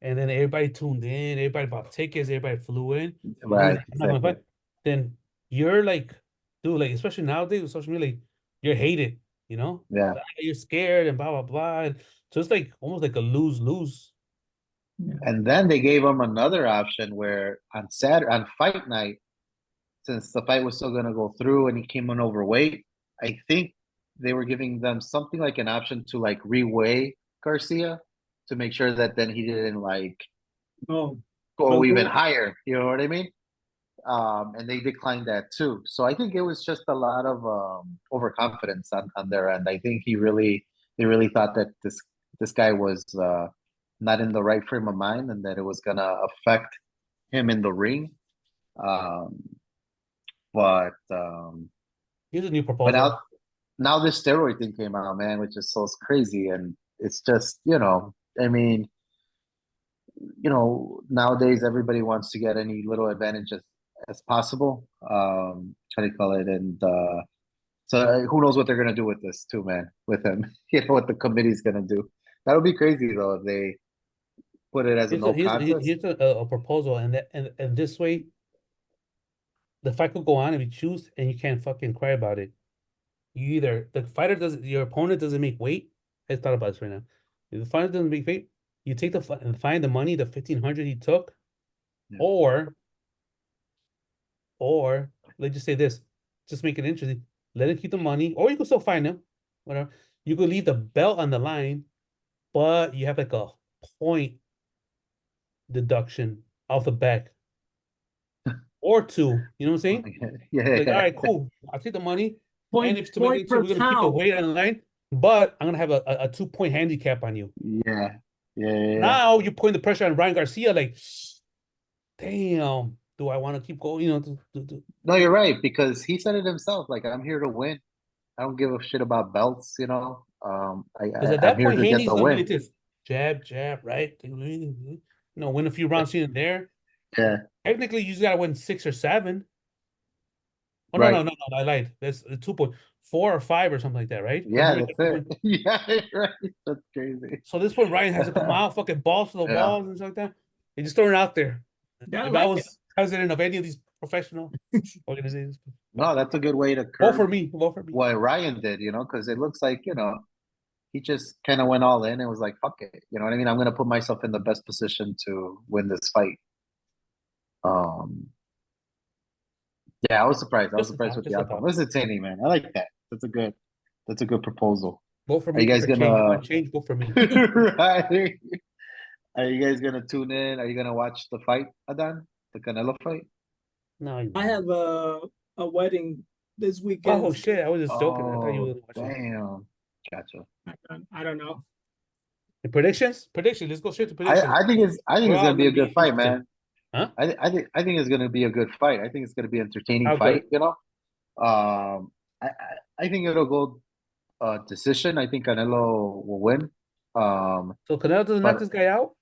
and then everybody tuned in, everybody bought tickets, everybody flew in. And Right. he's like, "I'm not gonna Exactly. fight." Then you're like, dude, like especially nowadays with social media, like, you're hated, Yeah. Like, you're scared and blah blah blah. And so it's like almost like a lose-lose. And then they gave him another option where on fight night, since the fight was still gonna go through and he came in overweight, I think they were giving them something like an option to like reweigh Garcia to make sure that then he didn't like Oh, go even Okay. higher. You know what I mean? And they declined that too. So I think it was just a lot of overconfidence on their end. I think they really thought that this guy was not in the right frame of mind and that it was gonna affect him in the ring. But Here's a new but proposal. now this steroid thing came out, man, which is so crazy, and it's just I mean, nowadays everybody wants to get any little advantage as possible. How do you call it? And so who knows what they're gonna do with this too, man? With him, what the committee's gonna do. That'll be crazy though if they put it as a no contest. Here's a proposal, and this way, the fight could go on if you choose, and you can't fucking cry about it. You either your opponent doesn't make weight. I thought about this right now. If the fighter doesn't make weight, you take the fight and find the money, the 1,500 he took, Yeah. or let's just say this, just make it interesting. Let him keep the money, or you can still find him, whatever. You could leave the belt on the line, but you have like a point deduction off the back. Or two, you know what I'm saying? Yeah, Like, all right, cool. I'll take the money. And Point if to make point it, per we're gonna keep the pound. weight on the line, but I'm gonna have a 2-point handicap on you. yeah. Now you're putting the pressure on Ryan Garcia, like, damn, do I want to keep going? No, you're right, because he said it himself. Like, I'm here to win. I don't give a shit about belts. Because at I'm that here point, to get Haney's the gonna be win. like this, jab, right? Win a few rounds here and there. Yeah, Technically, you just gotta win 6 or 7. Oh right. no, I lied. That's 2.4 or 5 or something like that, right? Yeah, that's it. Yeah, right. That's crazy. So this point, Ryan has to come out, fucking balls to the Yeah. walls and stuff like that. They just throwing it out there. Yeah, I If I like it. was president of any of these professional organizations, No, that's a good way to vote for curb me. Vote for me. what Ryan did, because it looks like, he just kind of went all in and was like, fuck it. You know what I mean? I'm going to put myself in the best position to win this fight. Yeah, I was surprised. I was Just a surprised thought. with Just the a outcome. thought. It's entertaining, man. I like that. That's a good proposal. Vote for Are you me guys for change. You want change? Vote for me. right? Are you guys gonna tune in? Are you gonna watch the fight, Adan? The Canelo fight? No, I have a wedding this weekend. oh shit! I was just joking. I thought you Oh, were watching. damn. Gotcha. I don't know. The predictions. Let's go straight to predictions. I think We're it's all gonna be gonna a good be fight, interested. man. Huh? I think it's gonna be a good fight. I think it's gonna be an entertaining How fight, good? I think it'll go decision. I think Canelo will win. So Canelo doesn't knock But this guy out.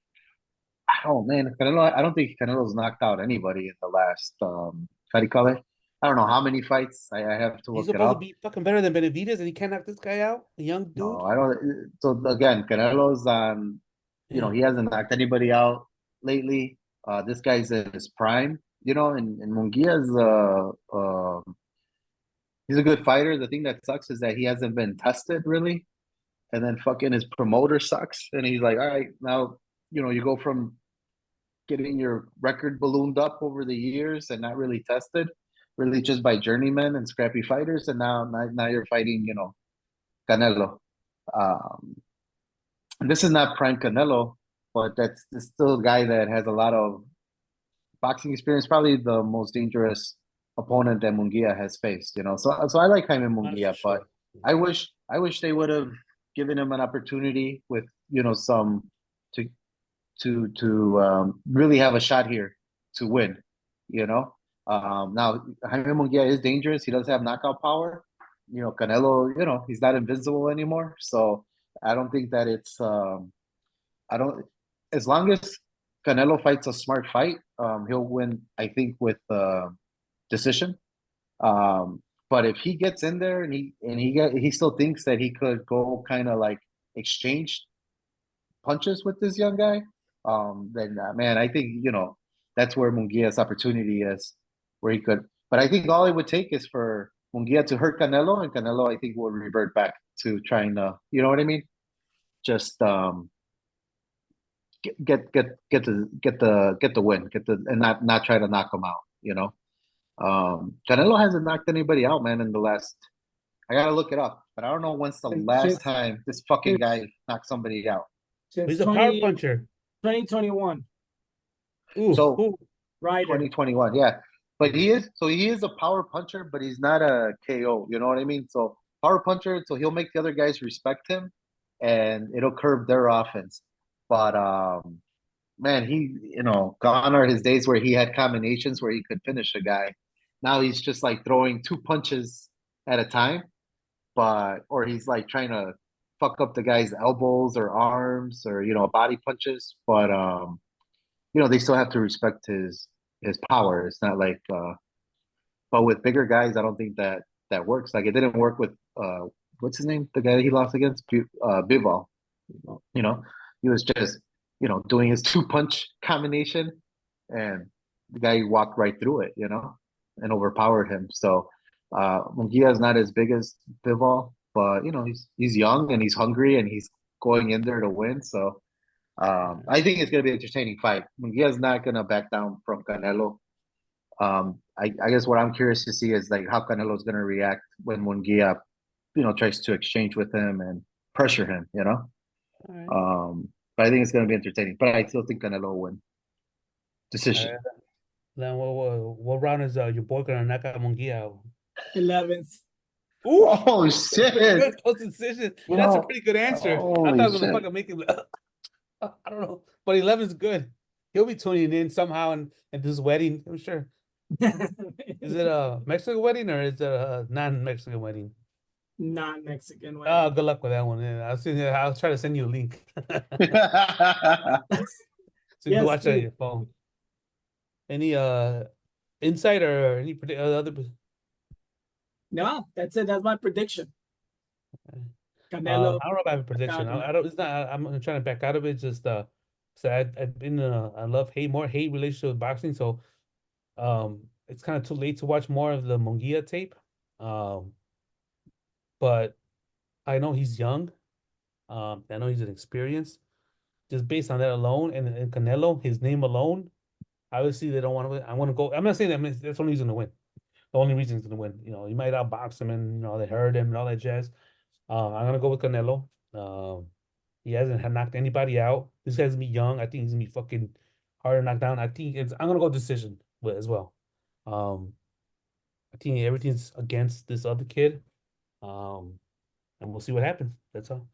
oh man, Canelo, I don't think Canelo's knocked out anybody in the last how do you call it? I don't know how many fights. I have to He's look it supposed to up. be fucking better than Benavidez, and he can't knock this guy out. A young No, dude. I don't. So again, Canelo's on. Yeah. He hasn't knocked anybody out lately. This guy's in his prime. And Munguia's he's a good fighter. The thing that sucks is that he hasn't been tested really, and then fucking his promoter sucks, and he's like, all right, now you go from getting your record ballooned up over the years and not really tested, really just by journeymen and scrappy fighters, and now you're fighting, Canelo. Um, this is not prime Canelo, but that's still a guy that has a lot of boxing experience. Probably the most dangerous opponent that Munguia has faced. So I like Jaime That's Munguia, for but sure. I wish they would have given him an opportunity with some to really have a shot here to win. Now Jaime Munguia is dangerous. He does have knockout power. Canelo, he's not invincible anymore. So I don't think that it's I don't as long as Canelo fights a smart fight, he'll win, I think, with decision. But if he gets in there and he still thinks that he could go kind of like exchange punches with this young guy, then man, I think that's where Munguia's opportunity is, where he could. But I think all it would take is for Munguia to hurt Canelo, and Canelo, I think, will revert back to trying to, you know what I mean? Just get the win, and not try to knock him out. Canelo hasn't knocked anybody out, man. In the last, I gotta look it up, but I don't know when's the last time this fucking guy knocked somebody out. Since He's a power puncher. 2021. Ooh, So ooh. Ryder. 2021, yeah. But he is a power puncher, but he's not a KO. You know what I mean? So power puncher, so he'll make the other guys respect him, and it'll curb their offense. But man, gone are his days where he had combinations where he could finish a guy. Now he's just like throwing two punches at a time, or he's like trying to fuck up the guy's elbows or arms or body punches. But they still have to respect his power. It's not like but with bigger guys, I don't think that works. Like it didn't work with what's his name? The guy that he lost against, Bivol. You know, he was just doing his two punch combination, and the guy walked right through it. And overpowered him. So Munguia is not as big as Bivol, but he's young and he's hungry and he's going in there to win. So I think it's gonna be an entertaining fight. Munguia is not gonna back down from Canelo. I guess what I'm curious to see is like how Canelo is gonna react when Munguia, tries to exchange with him and pressure him. All right. But I think it's gonna be entertaining. But I still think Canelo will win. Decision. All right. Then what round is your boy gonna knock out Munguia out? 11th. Ooh, Oh shit! good close decision. That's a pretty good answer. I thought I was Holy gonna shit. fucking make it. I don't know, but 11's good. He'll be tuning in somehow and this wedding. I'm sure. Is it a Mexican wedding or is it a non-Mexican wedding? Non-Mexican way. Oh, good luck with that one. Yeah, I'll try to send you a link so you can Yes, watch it on please. your phone. Any insight or any other? No, that's it. That's my prediction. I Canelo. don't know if I have a prediction. I don't. It's not. I'm trying to back out of it. Just so I've been I love more hate relationship with boxing. So it's kind of too late to watch more of the Munguia tape. But I know he's young. I know he's inexperienced. Just based on that alone, and Canelo, his name alone, obviously they don't want to win. I want to go. I'm not saying that that's the only reason to win. The only reason he's gonna win. You might outbox him and they hurt him and all that jazz. I'm gonna go with Canelo. He hasn't knocked anybody out. This guy's gonna be young. I think he's gonna be fucking hard to knock down. I'm gonna go decision as well. I think everything's against this other kid. And we'll see what happens. That's all.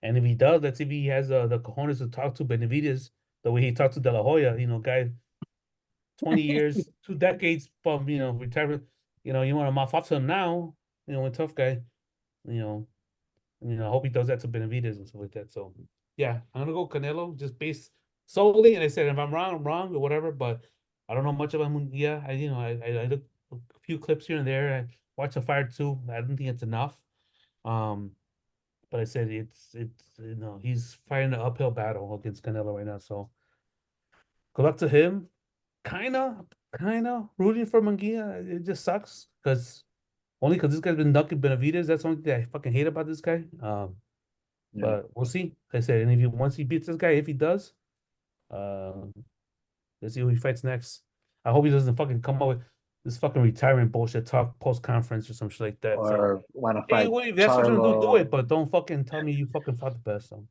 And if he does, let's see if he has the cojones to talk to Benavidez the way he talked to De La Hoya. Guy, 20 years, 2 decades from retirement. You want to mouth off to him now. A tough guy. I hope he does that to Benavidez and stuff like that. So yeah, I'm gonna go Canelo just based solely. And I said if I'm wrong, I'm wrong or whatever. But I don't know much about Munguia. I looked a few clips here and there. I watched a fight too. I don't think it's enough. But I said it's he's fighting an uphill battle against Canelo right now. So good luck to him. Kinda rooting for Munguia. It just sucks because this guy's been dunking Benavidez. That's the only thing I fucking hate about this guy. Yeah. But we'll see. Like I said, and once he beats this guy, if he does, let's see who he fights next. I hope he doesn't fucking come up with this fucking retirement bullshit talk post conference or some shit like that. Or want to hey, fight wait, if that's what you're gonna do Charlo. it. But don't fucking tell me you fucking fought the best. So.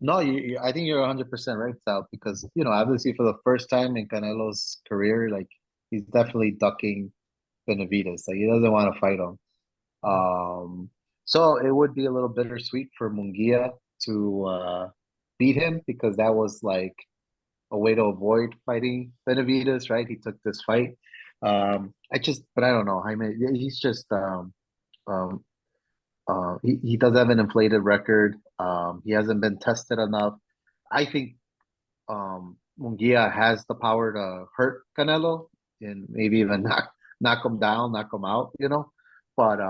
No, I think you're 100% right, Sal, because obviously for the first time in Canelo's career, like he's definitely ducking Benavidez. Like he doesn't want to fight him. So it would be a little bittersweet for Munguia to beat him because that was like a way to avoid fighting Benavidez, right? He took this fight. But I don't know. I mean, he's just he does have an inflated record. He hasn't been tested enough. I think Munguia has the power to hurt Canelo and maybe even knock him down, knock him out. But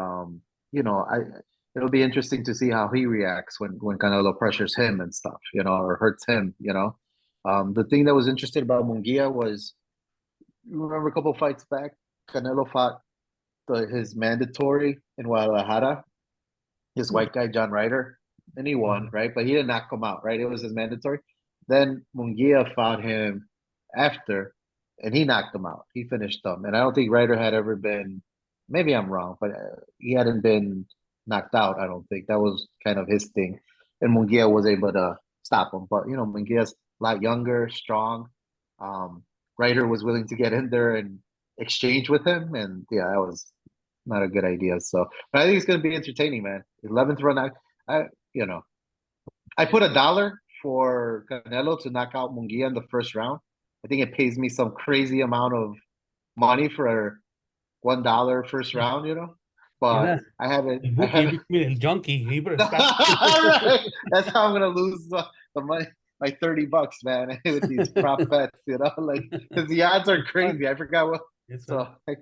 it'll be interesting to see how he reacts when Canelo pressures him and stuff, or hurts him. The thing that was interesting about Munguia was, you remember a couple fights back, Canelo fought his mandatory in Guadalajara, his white guy John Ryder, and he won, right? But he didn't knock him out, right? It was his mandatory. Then Munguia fought him after, and he knocked him out. He finished him, and I don't think Ryder had ever been. Maybe I'm wrong, but he hadn't been knocked out. I don't think that was kind of his thing, and Munguia was able to stop him. But Munguia's a lot younger, strong. Ryder was willing to get in there and exchange with him, and yeah, that was not a good idea. So, but I think it's going to be entertaining, man. 11th run, I put $1 for Canelo to knock out Munguia in the first round. I think it pays me some crazy amount of money for $1 first round, you know. You're But not. I haven't. I Bookie, haven't. you becoming a junkie. You better stop. Right. That's how I'm gonna lose the money, like $30, man, with these prop bets, you know, like because the odds are It's fun. crazy. I forgot what. It's So fun.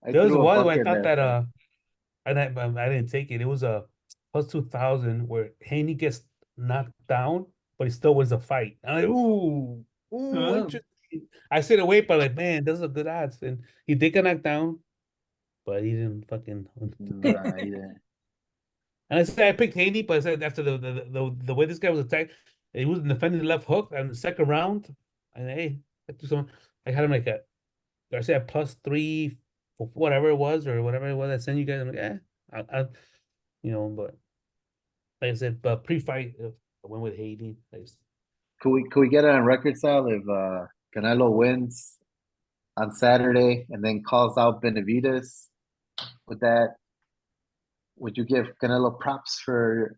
I There was threw a one buck where I in thought there. that I didn't take it. It was a plus 2000 where Haney gets knocked down, but he still wins the fight. I'm like, ooh, Oh. interesting. I stayed away, but like, man, those are good odds. And he did get knocked down, but he didn't fucking. Nah, he didn't. And I said I picked Haney, but I said after the way this guy was attacked, he was defending the left hook in the second round. And hey, I had him like a Garcia at plus 3, whatever it was, or whatever it was I sent you guys. I'm like, but like I said, but pre-fight, I went with Haney. Could we get it on record, Sal, if Canelo wins on Saturday and then calls out Benavides? With that, would you give Canelo props for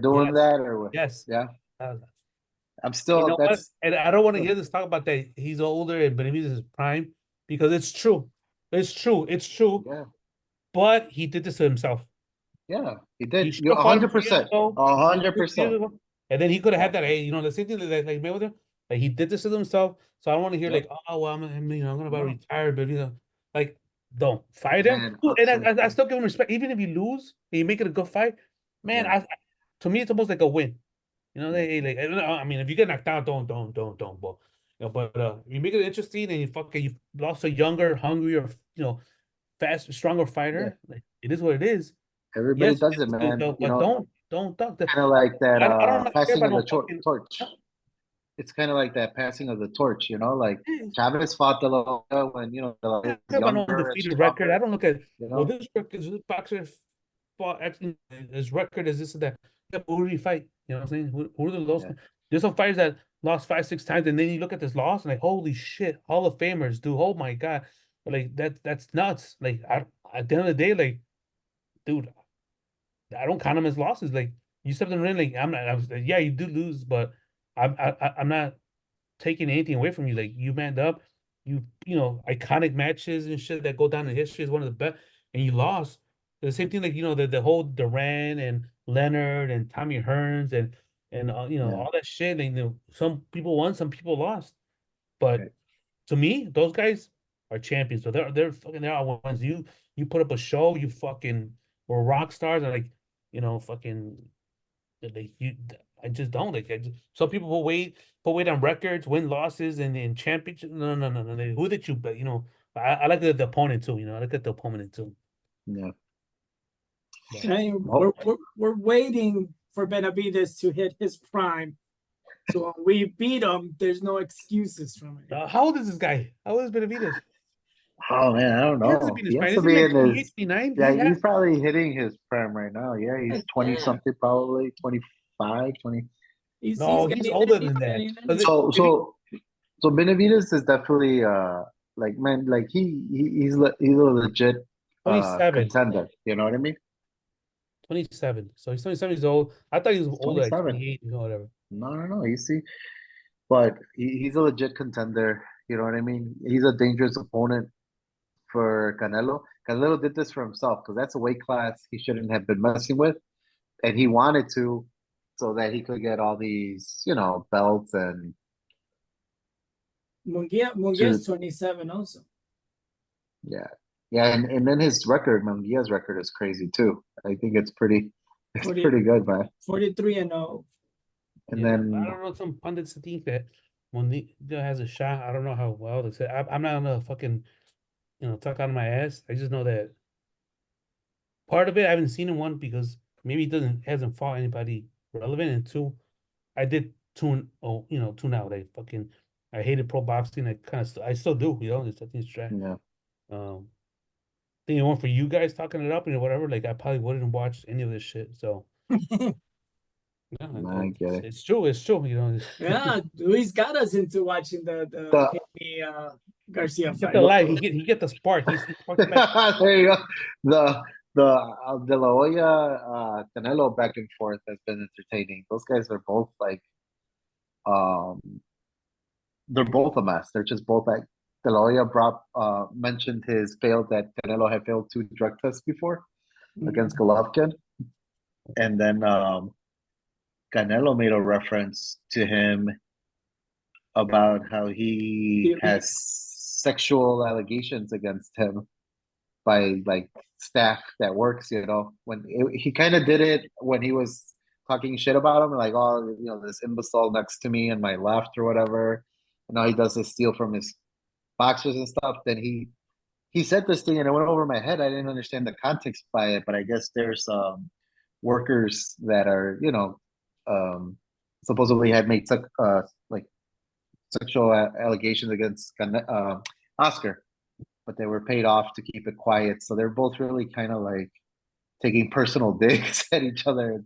doing Yes, that or what? yes. Yeah, Uh, I'm you still. know what? That's And I don't want to hear this talk about that he's older and Benavides is prime because it's true. It's true. It's true. yeah, But he did this to himself. yeah. He He did. should You're have fought him 2 years 100%. ago. 100%. And then he could have had that, hey, the same thing like Mayweather. Like he did this to himself. So I don't want to hear Yep. like, oh well, I'm gonna about No. retire, but like don't fight him. Man, And I still give him respect, even if you lose and you make it a good fight. Man, Yeah. to me it's almost like a win. Yeah. I mean, if you get knocked down, don't. But if you make it interesting and you lost a younger, hungrier, fast, stronger Yeah. fighter. Like it is what it is. Everybody Yes, does it, man. but don't talk. Kind of like that I don't care passing about of the no fucking. torch. It's kind of like that passing of the torch, like Chavez fought De La Hoya when De La Hoya I was don't care about no younger and undefeated record. I stronger. don't look at You know, this record. This boxer fought actually his record is this and that. Yeah, but who did he fight? You know what I'm saying? Who are the lost? Yeah. There's some fighters that lost 5, 6 times, and then you look at this loss and like, holy shit, Hall of Famers, dude. Oh my god, like that's nuts. Like at the end of the day, like, dude, I don't count them as losses. Like you stepped in the ring, like yeah, you do lose, but I'm not taking anything away from you. Like you manned up, iconic matches and shit that go down in history as one of the best, and you lost. The same thing, like the whole Duran and Leonard and Tommy Hearns and Yeah. all that shit. And some people won, some people lost, but Right. to me, those guys are champions. So they're all ones. You put up a show, you fucking were rock stars, and like fucking like I just don't like. Some people will put weight on records, win losses, and championships. No. Who did you? But I like the opponent too. I like the opponent too. Yeah. But, I mean, we're waiting for Benavides to hit his prime. So when we beat him, there's no excuses from it. how old is this guy? How old is Benavides? Oh man, I don't He has to know. be in his He has prime. to Isn't be he in like 28, his. 29? Yeah, He has he's probably hitting his prime right now. Yeah, he's 20 Yeah. something, probably 25, 20. No, he's older than that. So Benavides is definitely like man, like he's a legit 27. contender. You know what I mean? 27. So he's 27 years old. I thought he was older, like 27. 28, whatever. No. You see, but he's a legit contender. You know what I mean? He's a dangerous opponent for Canelo. Canelo did this for himself because that's a weight class he shouldn't have been messing with, and he wanted to, so that he could get all these, belts and. Munguia is 27 also. Yeah, and then his record, Munguia's record is crazy too. I think it's pretty good, man. 43-0. And Yeah, then I don't know, some pundits think that Munguia has a shot. I don't know how well they say. I'm not gonna fucking talk out of my ass. I just know that part of it I haven't seen him, one because maybe he hasn't fought anybody relevant, and two, I did tune out. I hated pro boxing. I still do. I think it's trash. yeah, I think it went for you guys talking it up and whatever. Like I probably wouldn't watch any of this shit. So yeah, I get it. it's true. It's true. Yeah, Luis got us into watching the Haney, Garcia Get fight. the light. He get the spark. He sparked back. There you go. De La Hoya, Canelo back and forth has been entertaining. Those guys are both like, um, they're both a mess. They're just both like De La Hoya mentioned that Canelo had failed 2 drug tests before against Golovkin, and then Canelo made a reference to him about how he Yeah. has sexual allegations against him by like staff that works. He kind of did it when he was talking shit about him, like, oh, this imbecile next to me on my left or whatever. And now he does this steal from his boxers and stuff. Then he said this thing and it went over my head. I didn't understand the context by it, but I guess there's workers that are, supposedly had made like sexual allegations against Oscar, but they were paid off to keep it quiet. So they're both really kind of like taking personal digs at each other.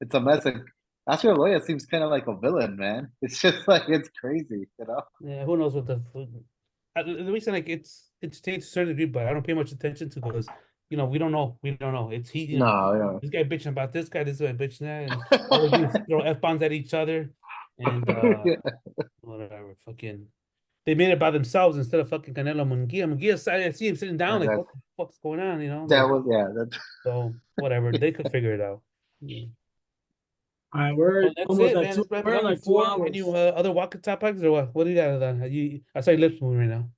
It's a mess. And Oscar Loya seems kind of like a villain, man. It's just like it's crazy. Yeah, who knows what the reason like it's entertaining to a certain degree, but I don't pay much attention to because we don't know. We don't know. It's No, this guy bitching about this guy bitching that, and all they do is throw F-boms at each other and yeah. whatever. Fucking they made it by themselves instead of fucking Canelo Munguia. I see him sitting down like, what the fuck's going on? That Like, was that. so whatever. They could figure it out. Yeah. All right, we're Well, that's almost it, at man. two. Let's wrap it We're at up like 2 before hours. any other walking topics or what? What do you got on? I saw your lips moving right now.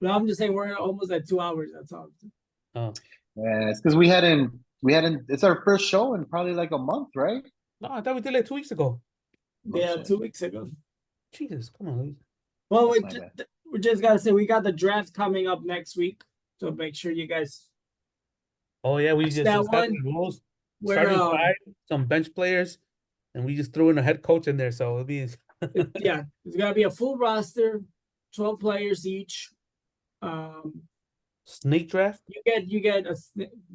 No, I'm just saying we're almost at 2 hours. That's all. Oh. Yeah, it's because we hadn't. It's our first show in probably like a month, right? No, I thought we did like 2 weeks ago. Yeah, shit. 2 weeks ago. Jesus, come on, Luis. Well, That's my we just gotta say we got the draft coming up next week, so make sure you guys Oh yeah, we watch just that established one. rules, Where starting five, some bench players, and we just threw in a head coach in there, so it'll be yeah, it's gonna be a full roster, 12 players each. snake draft. You get a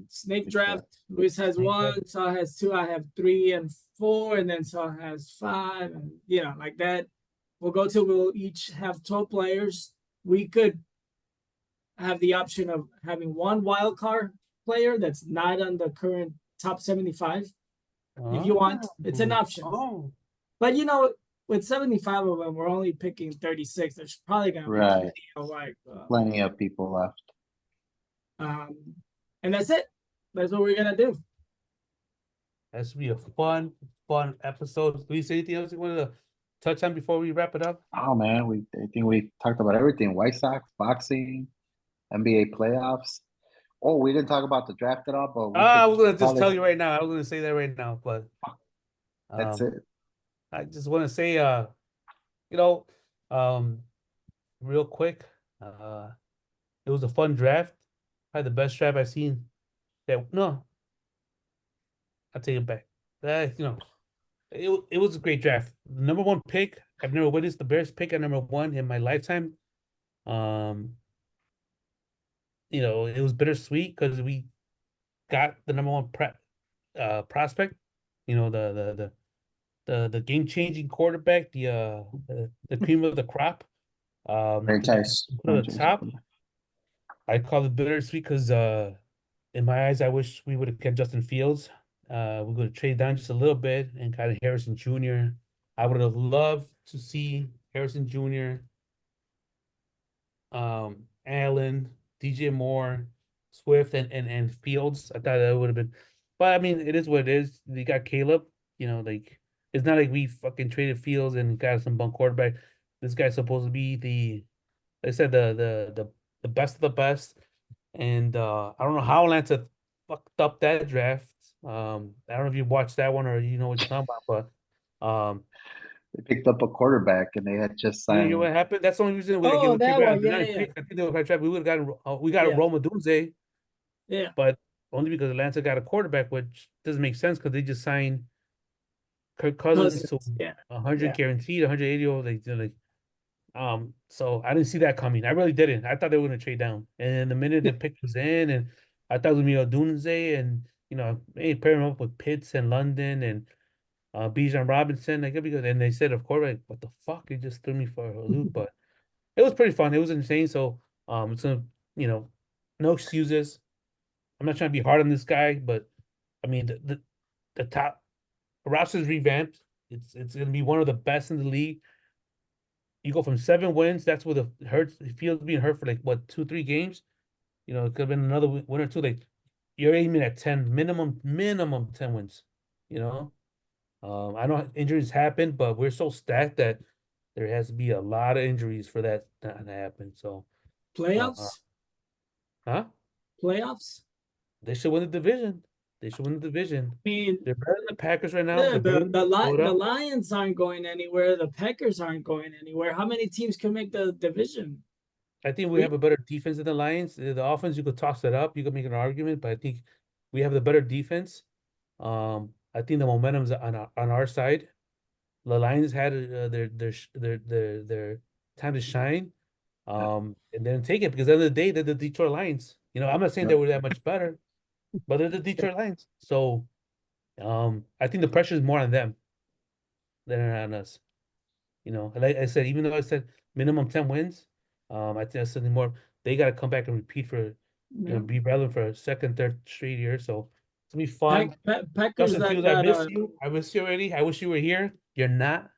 snake draft. Luis has Snake 1, draft. Saul has 2, I have 3 and 4, and then Saul has 5, and like that. We'll each have 12 players. We could have the option of having one wild card player that's not on the current top 75 if you want. It's an option. Oh, But with 75 of them, we're only picking 36. There's probably gonna be Right. Plenty of people left. and that's it. That's what we're gonna do. that should be a fun episode. Luis, anything else you wanted to touch on before we wrap it up? Oh man, I think we talked about everything: White Sox, boxing, NBA playoffs. Oh, we didn't talk about the draft at all, but I was gonna just probably- tell you right now. I was gonna say that right now, but That's it. I just want to say, real quick, it was a fun draft. Probably the best draft I've seen. No, I'll take it back. It was a great draft. Number one pick. I've never witnessed the Bears pick at number one in my lifetime. It was bittersweet because we got the number one prospect. The game changing quarterback, the cream of the crop. Franchise. Put at the top. I call it bittersweet because in my eyes, I wish we would have kept Justin Fields. We're going to trade down just a little bit and got Harrison Jr. I would have loved to see Harrison Jr., Allen, DJ Moore, Swift, and Fields. I thought that would have been, but I mean, it is what it is. They got Caleb. It's not like we fucking traded Fields and got some bum quarterback. This guy's supposed to be they said the best of the best. And I don't know how Atlanta fucked up that draft. I don't know if you watched that one or you know what you're talking about, but They picked up a quarterback and they had just you signed. know what happened? That's the only reason we Oh, that one, yeah. I think they were draft. We would have gotten we got Yeah. Roma Dunze, Yeah. but only because Atlanta got a quarterback, which doesn't make sense because they just signed Kirk Cousins to Yeah. 100 Yeah. guaranteed, 180 over. So I didn't see that coming. I really didn't. I thought they were gonna trade down. And the minute the pick was in, and I thought it was gonna be Odunze and hey, pair him up with Pitts and London and Bijan Robinson. Like it'd be good. And they said, of course, like, what the fuck? It just threw me for a loop. But it was pretty fun. It was insane. So it's no excuses. I'm not trying to be hard on this guy, but I mean the top roster's revamped. It's gonna be one of the best in the league. You go from 7 wins. That's what the hurts. It feels being hurt for like what 2, 3 games. You know, it could have been another win or two. Like you're aiming at 10 minimum 10 wins. You know, I know injuries happen, but we're so stacked that there has to be a lot of injuries for that not to happen. So, Playoffs? huh? Playoffs? They should win the division. They should win the division. I mean, They're better than the Packers right now. yeah, They're better than the Minnesota. Lions aren't going anywhere. The Packers aren't going anywhere. How many teams can make the division? I think we have a better defense than the Lions. The offense, you could toss it up. You could make an argument, but I think we have the better defense. I think the momentum's on our side. The Lions had their time to shine. And then take it because at the end of the day, they're the Detroit Lions. You know, I'm not saying they were that much better, but they're the Detroit Lions. So, I think the pressure is more on them than on us. You know, like I said, even though I said minimum 10 wins, I think that's something more. They got to come back and repeat for, be relevant for a second, third straight year. So it's gonna be fun. Packers Justin Fields, I miss you. I miss you already. I wish you were here. You're not.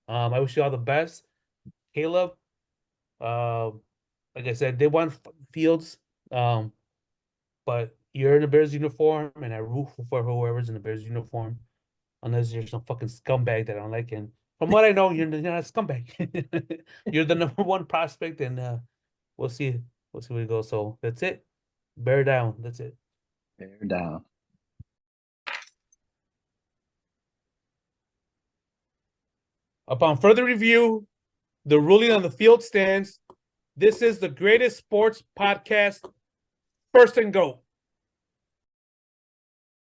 I wish you all the best. Caleb, like I said, they won Fields. But you're in the Bears uniform, and I root for whoever's in the Bears uniform, unless you're some fucking scumbag that I don't like. And from what I know, you're not a scumbag. You're the #1 prospect, and we'll see. We'll see where it goes. So that's it. Bear down. That's it. Bear down. Upon further review, the ruling on the field stands. This is the greatest sports podcast. First and go.